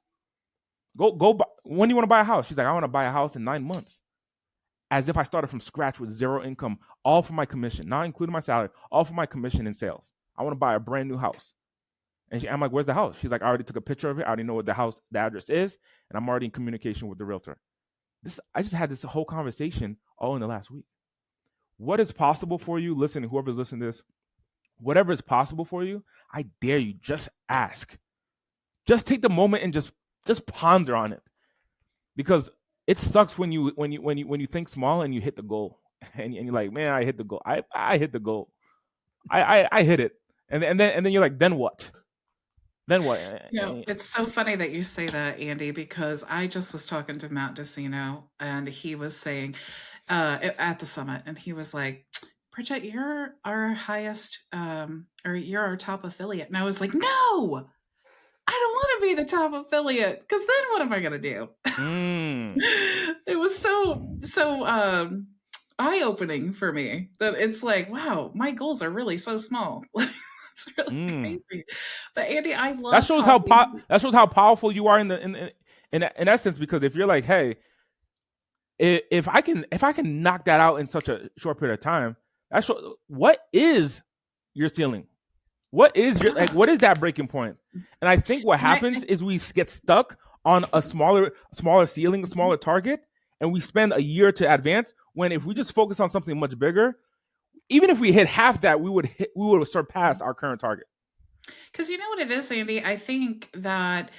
Go buy. When do you want to buy a house? She's like, I want to buy a house in 9 months. As if I started from scratch with zero income, all for my commission, not including my salary, all for my commission in sales. I want to buy a brand new house. And I'm like, where's the house? She's like, I already took a picture of it. I already know what the address is. And I'm already in communication with the realtor. I just had this whole conversation all in the last week. What is possible for you? Listen, whoever's listening to this, whatever is possible for you, I dare you, just ask. Just take the moment and just ponder on it. Because it sucks when you think small and you hit the goal. And you're like, man, I hit the goal. I hit the goal. I hit it. And then you're like, then what? Then what? It's so funny that you say that, Andy, because I just was talking to Matt Decino, and he was saying at the summit, and he was like, Bridget, you're our highest, or you're our top affiliate. And I was like, no, I don't want to be the top affiliate, because then what am I going to do? It was so eye-opening for me that it's like, wow, my goals are really so small. It's really crazy. But Andy, I love that shows how powerful you are in essence, because if you're like, hey, if I can knock that out in such a short period of time, what is your ceiling? What is that breaking point? And I think what happens is we get stuck on a smaller ceiling, a smaller target, and we spend a year to advance, when if we just focus on something much bigger, even if we hit half that, we would surpass our current target. Because you know what it is, Andy? I think that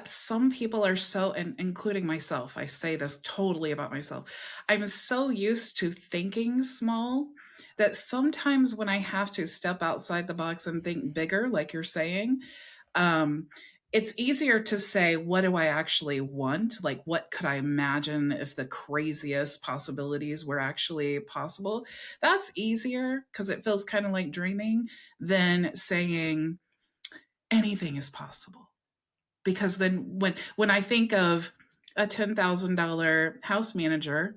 some people are so, and including myself, I say this totally about myself, I'm so used to thinking small that sometimes when I have to step outside the box and think bigger, like you're saying, it's easier to say, what do I actually want? Like, what could I imagine if the craziest possibilities were actually possible? That's easier because it feels kind of like dreaming than saying anything is possible. Because then when I think of a $10,000 house manager,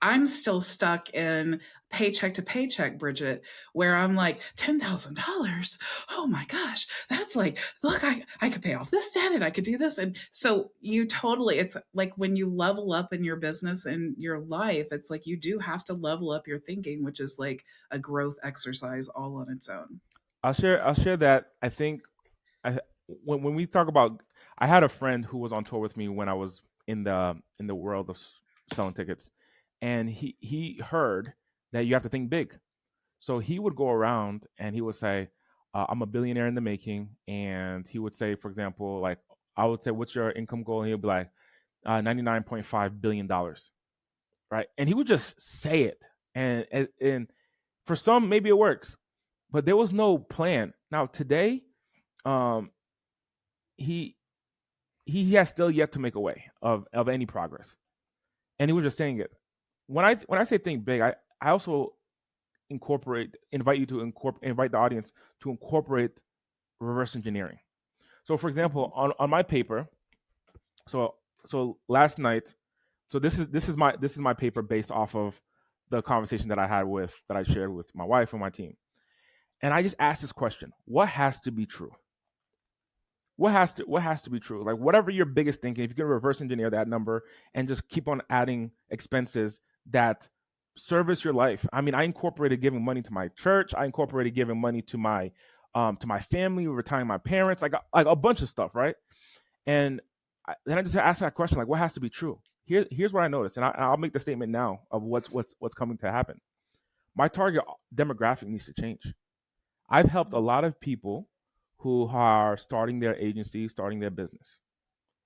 I'm still stuck in paycheck to paycheck, Bridget, where I'm like, $10,000. Oh my gosh, that's like, look, I could pay off this debt and I could do this. And so it's like when you level up in your business and your life, it's like you do have to level up your thinking, which is like a growth exercise all on its own. I'll share that. I think I when we talk about, I had a friend who was on tour with me when I was in the world of selling tickets, and he heard that you have to think big. So he would go around and he would say, "I'm a billionaire in the making," and he would say, for example, like I would say, "What's your income goal?" And he'd be like, $99.5 billion, right? And he would just say it, and for some maybe it works, but there was no plan. Now today, um, he he has still yet to make a way of any progress, and he was just saying it. When I say think big, I also invite the audience to incorporate reverse engineering. So for example, on my paper, so last night, so this is my paper based off of the conversation that I shared with my wife and my team. And I just asked this question: what has to be true? What has to be true? Like whatever your biggest thinking, if you can reverse engineer that number and just keep on adding expenses that service your life. I mean, I incorporated giving money to my church. I incorporated giving money to my family, retiring my parents, like a bunch of stuff, right? And then I just asked that question, like, what has to be true? Here's what I noticed, and I'll make the statement now of what's coming to happen. My target demographic needs to change. I've helped a lot of people who are starting their agency, starting their business.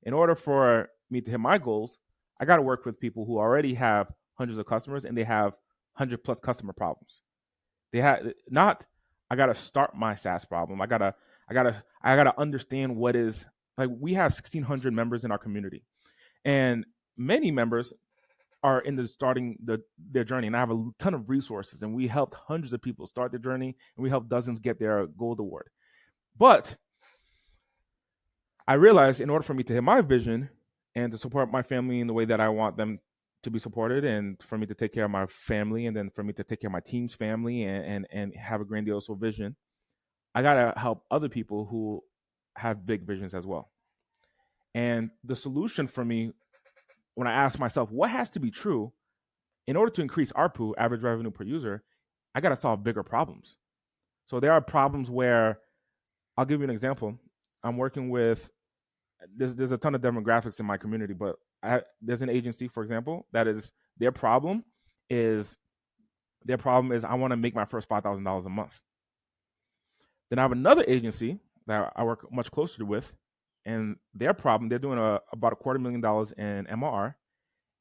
In order for me to hit my goals, I got to work with people who already have hundreds of customers and they have 100+ customer problems. They have not. I got to start my SaaS problem. I gotta understand what is, like. We have 1,600 members in our community, and many members are in the starting their journey. And I have a ton of resources, and we helped hundreds of people start their journey, and we helped dozens get their gold award. But I realized in order for me to hit my vision and to support my family in the way that I want them to be supported, and for me to take care of my family, and then for me to take care of my team's family, and have a grandiose vision, I gotta help other people who have big visions as well. And the solution for me, when I ask myself what has to be true in order to increase ARPU, average revenue per user, I gotta solve bigger problems. So there are problems where, I'll give you an example. I'm working with, there's a ton of demographics in my community, but there's an agency, for example, that is is their problem is I want to make my first $5,000 a month. Then I have another agency that I work much closer with, and their problem, they're doing about $250,000 in MRR,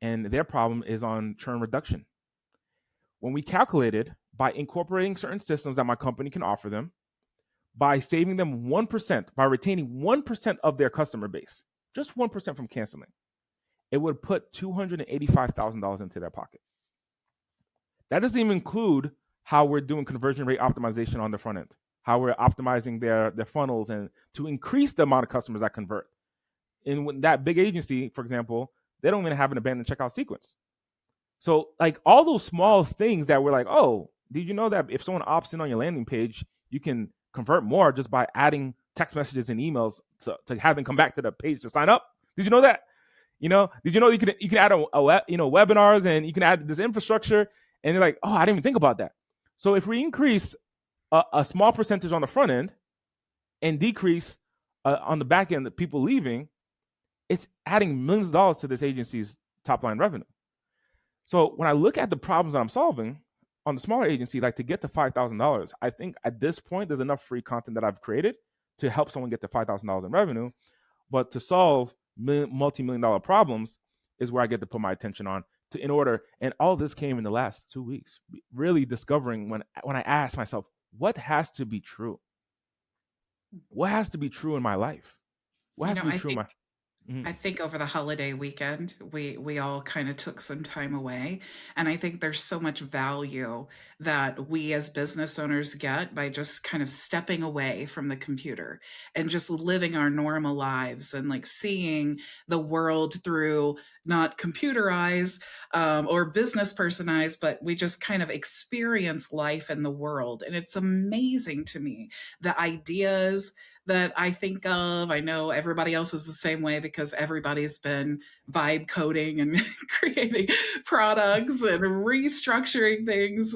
and their problem is on churn reduction. When we calculated by incorporating certain systems that my company can offer them, by saving them 1%, by retaining 1% of their customer base, just 1% from canceling, it would put $285,000 into their pocket. That doesn't even include how we're doing conversion rate optimization on the front end, how we're optimizing their funnels and to increase the amount of customers that convert. And when that big agency, for example, they don't even have an abandoned checkout sequence. So like all those small things that we're like, oh, did you know that if someone opts in on your landing page, you can convert more just by adding text messages and emails to have them come back to the page to sign up? Did you know that? Did you know you can add webinars, and you can add this infrastructure? And they're like, oh, I didn't even think about that. So if we increase a small percentage on the front end and decrease on the back end, the people leaving, it's adding millions of dollars to this agency's top line revenue. So when I look at the problems that I'm solving on the smaller agency, like to get to $5,000, I think at this point there's enough free content that I've created to help someone get to $5,000 in revenue. But to solve multi-million-dollar problems is where I get to put my attention on. And all this came in the last 2 weeks, really discovering when I asked myself, what has to be true? What has to be true in my life? What You has know, to be true, my. Mhm. I think over the holiday weekend, we all kind of took some time away, and I think there's so much value that we as business owners get by just kind of stepping away from the computer and just living our normal lives and like seeing the world through not computer eyes or business person eyes, but we just kind of experience life in the world, and it's amazing to me the ideas that I think of. I know everybody else is the same way because everybody's been vibe coding and creating products and restructuring things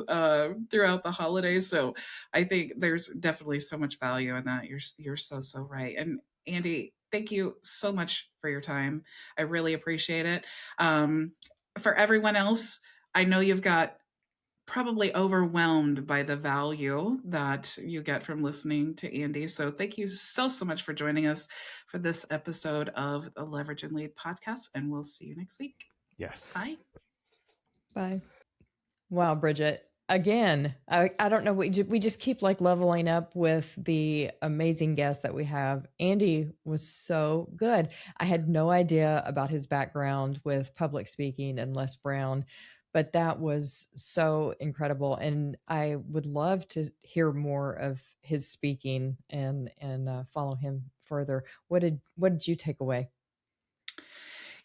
throughout the holidays. So I think there's definitely so much value in that. You're so right. And Andy, thank you so much for your time. I really appreciate it. For everyone else, I know you've got probably overwhelmed by the value that you get from listening to Andy. So thank you so much for joining us for this episode of the Leverage and Lead podcast, and we'll see you next week. Yes. Bye. Bye. Wow, Bridget. Again, I don't know. We just keep like leveling up with the amazing guests that we have. Andy was so good. I had no idea about his background with public speaking and Les Brown, but that was so incredible. And I would love to hear more of his speaking and follow him further. What did you take away?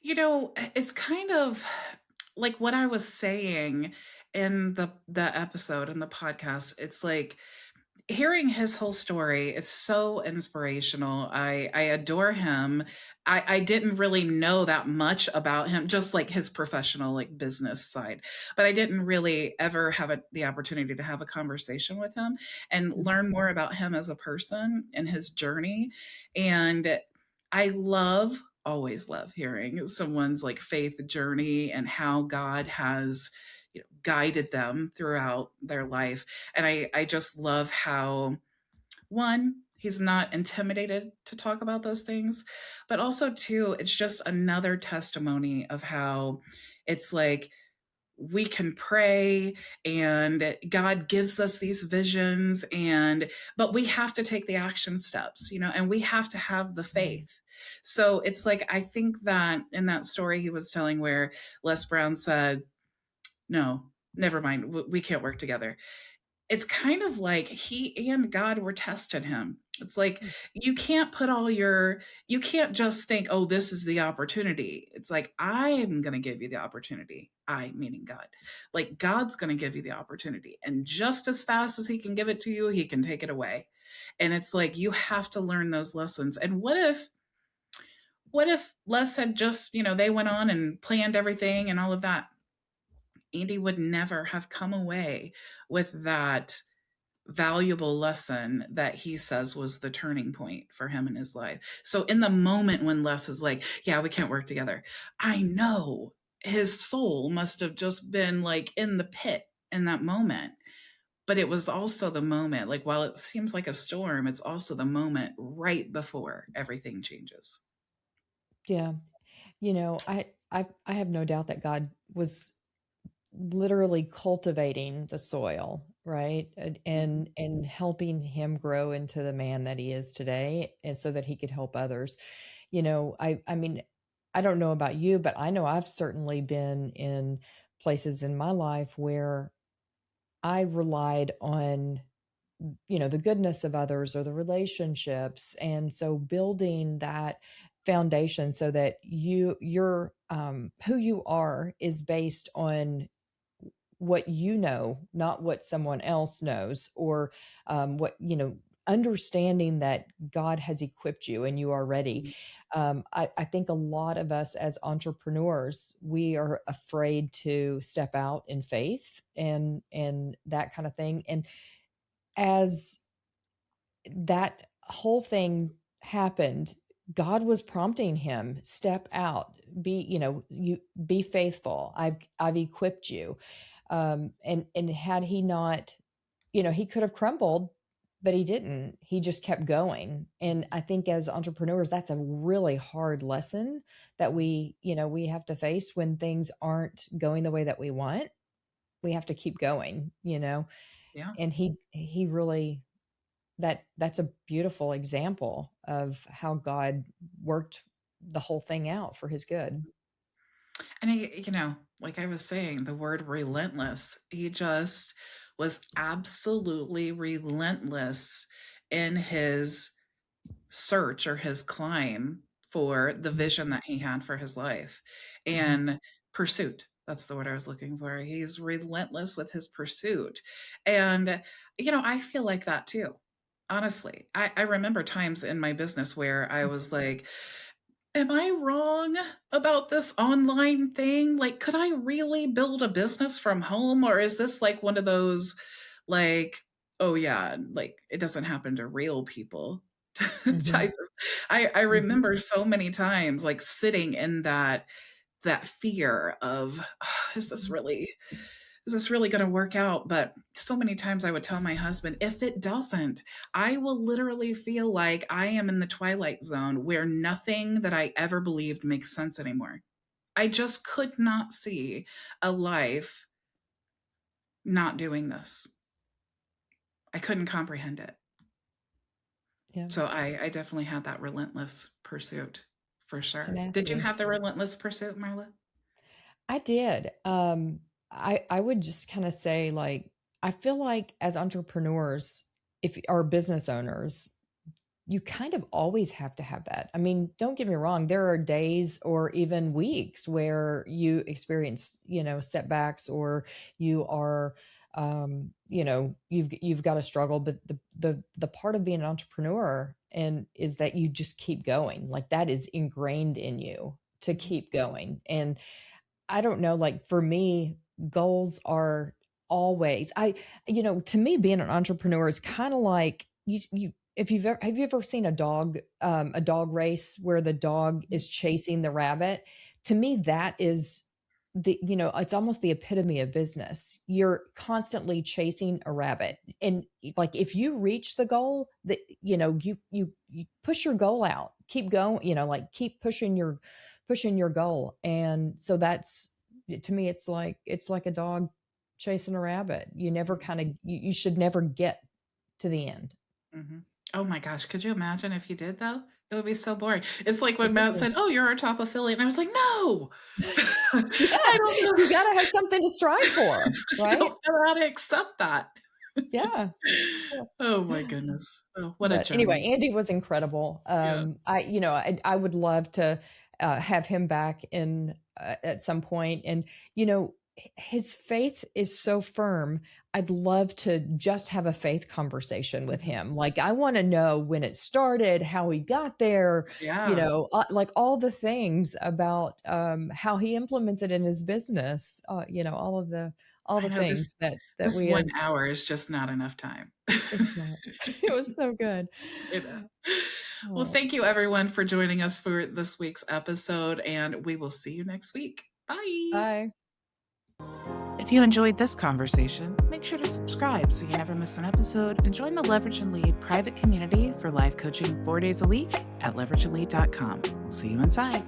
You know, it's kind of like what I was saying in the episode in the podcast. It's like hearing his whole story, it's so inspirational. I adore him. I didn't really know that much about him, just like his professional like business side, but I didn't really ever have the opportunity to have a conversation with him and learn more about him as a person and his journey. And I always love hearing someone's like faith journey and how God has guided them throughout their life. And I just love how, one, he's not intimidated to talk about those things, but also, two, it's just another testimony of how it's like we can pray and God gives us these visions, but we have to take the action steps, and we have to have the faith. So it's like, I think that in that story he was telling where Les Brown said, no, never mind, we can't work together. It's kind of like he and God were testing him. It's like you can't you can't just think, oh, this is the opportunity. It's like, I'm going to give you the opportunity. I, meaning God. Like God's going to give you the opportunity. And just as fast as he can give it to you, he can take it away. And it's like, you have to learn those lessons. And what if Les had just, they went on and planned everything and all of that? Andy would never have come away with that valuable lesson that he says was the turning point for him in his life. So in the moment when Les is like, yeah, we can't work together, I know his soul must have just been like in the pit in that moment. But it was also the moment, like while it seems like a storm, it's also the moment right before everything changes. Yeah. I have no doubt that God was literally cultivating the soil, right? And helping him grow into the man that he is today, and so that he could help others. I mean, I don't know about you, but I know I've certainly been in places in my life where I relied on the goodness of others or the relationships, and so building that foundation so that you're who you are is based on what you know, not what someone else knows, or what understanding that God has equipped you and you are ready. I think a lot of us as entrepreneurs, we are afraid to step out in faith and that kind of thing. And as that whole thing happened, God was prompting him, step out, you be faithful. I've equipped you. And had he not, he could have crumbled, but he didn't. He just kept going. And I think as entrepreneurs, that's a really hard lesson that we have to face when things aren't going the way that we want. We have to keep going. Yeah. And he really that's a beautiful example of how God worked the whole thing out for his good. And like I was saying, the word relentless, he just was absolutely relentless in his search or his climb for the vision that he had for his life and pursuit. That's the word I was looking for. He's relentless with his pursuit. And, I feel like that too. Honestly, I remember times in my business where I was like, am I wrong about this online thing? Like, could I really build a business from home? Or is this like one of those, like, oh yeah, like it doesn't happen to real people Mhm. type of, I Mhm. remember so many times like sitting in that fear of, is this really going to work out? But so many times I would tell my husband, if it doesn't, I will literally feel like I am in the twilight zone where nothing that I ever believed makes sense anymore. I just could not see a life not doing this. I couldn't comprehend it. Yeah. So I definitely had that relentless pursuit for sure. Did you Tenacity. have the relentless pursuit, Marla? I did. I would just kind of say, like, I feel like as entrepreneurs, if or business owners, you kind of always have to have that. I mean, don't get me wrong, there are days or even weeks where you experience, setbacks, or you are you've got to struggle, but the part of being an entrepreneur and is that you just keep going. Like, that is ingrained in you to keep going. And I don't know, like for me, goals are always, to me, being an entrepreneur is kind of like if have you ever seen a dog race where the dog is chasing the rabbit? To me, that is it's almost the epitome of business. You're constantly chasing a rabbit. And like, if you reach the goal, that, you push your goal out, keep going, like keep pushing your goal. And so that's, to me, it's like a dog chasing a rabbit. You never kind of, you should never get to the end. Mm-hmm. Oh my gosh, could you imagine if you did though? It would be so boring. It's like when It would Matt be. said, "Oh, you're our top affiliate," and I was like, "No, I Yeah, don't know. you got to have something to strive for, I right? don't know how to accept that." Yeah. Oh my goodness. Oh, what a But anyway, journey. Andy was incredible. Yeah. I would love to have him back in at some point. And his faith is so firm. I'd love to just have a faith conversation with Mhm. him. Like, I want to know when it started, how he got there, Yeah. like all the things about how he implements it in his business. All I the know this things that this we 1 as hour is just not enough time. it's not. It was so good. You know. Well, Oh, thank you everyone for joining us for this week's episode, and we will see you next week. Bye. bye. If you enjoyed this conversation, make sure to subscribe so you never miss an episode, and join the Leverage and Lead private community for live coaching 4 days a week at leverageandlead.com. We'll see you inside.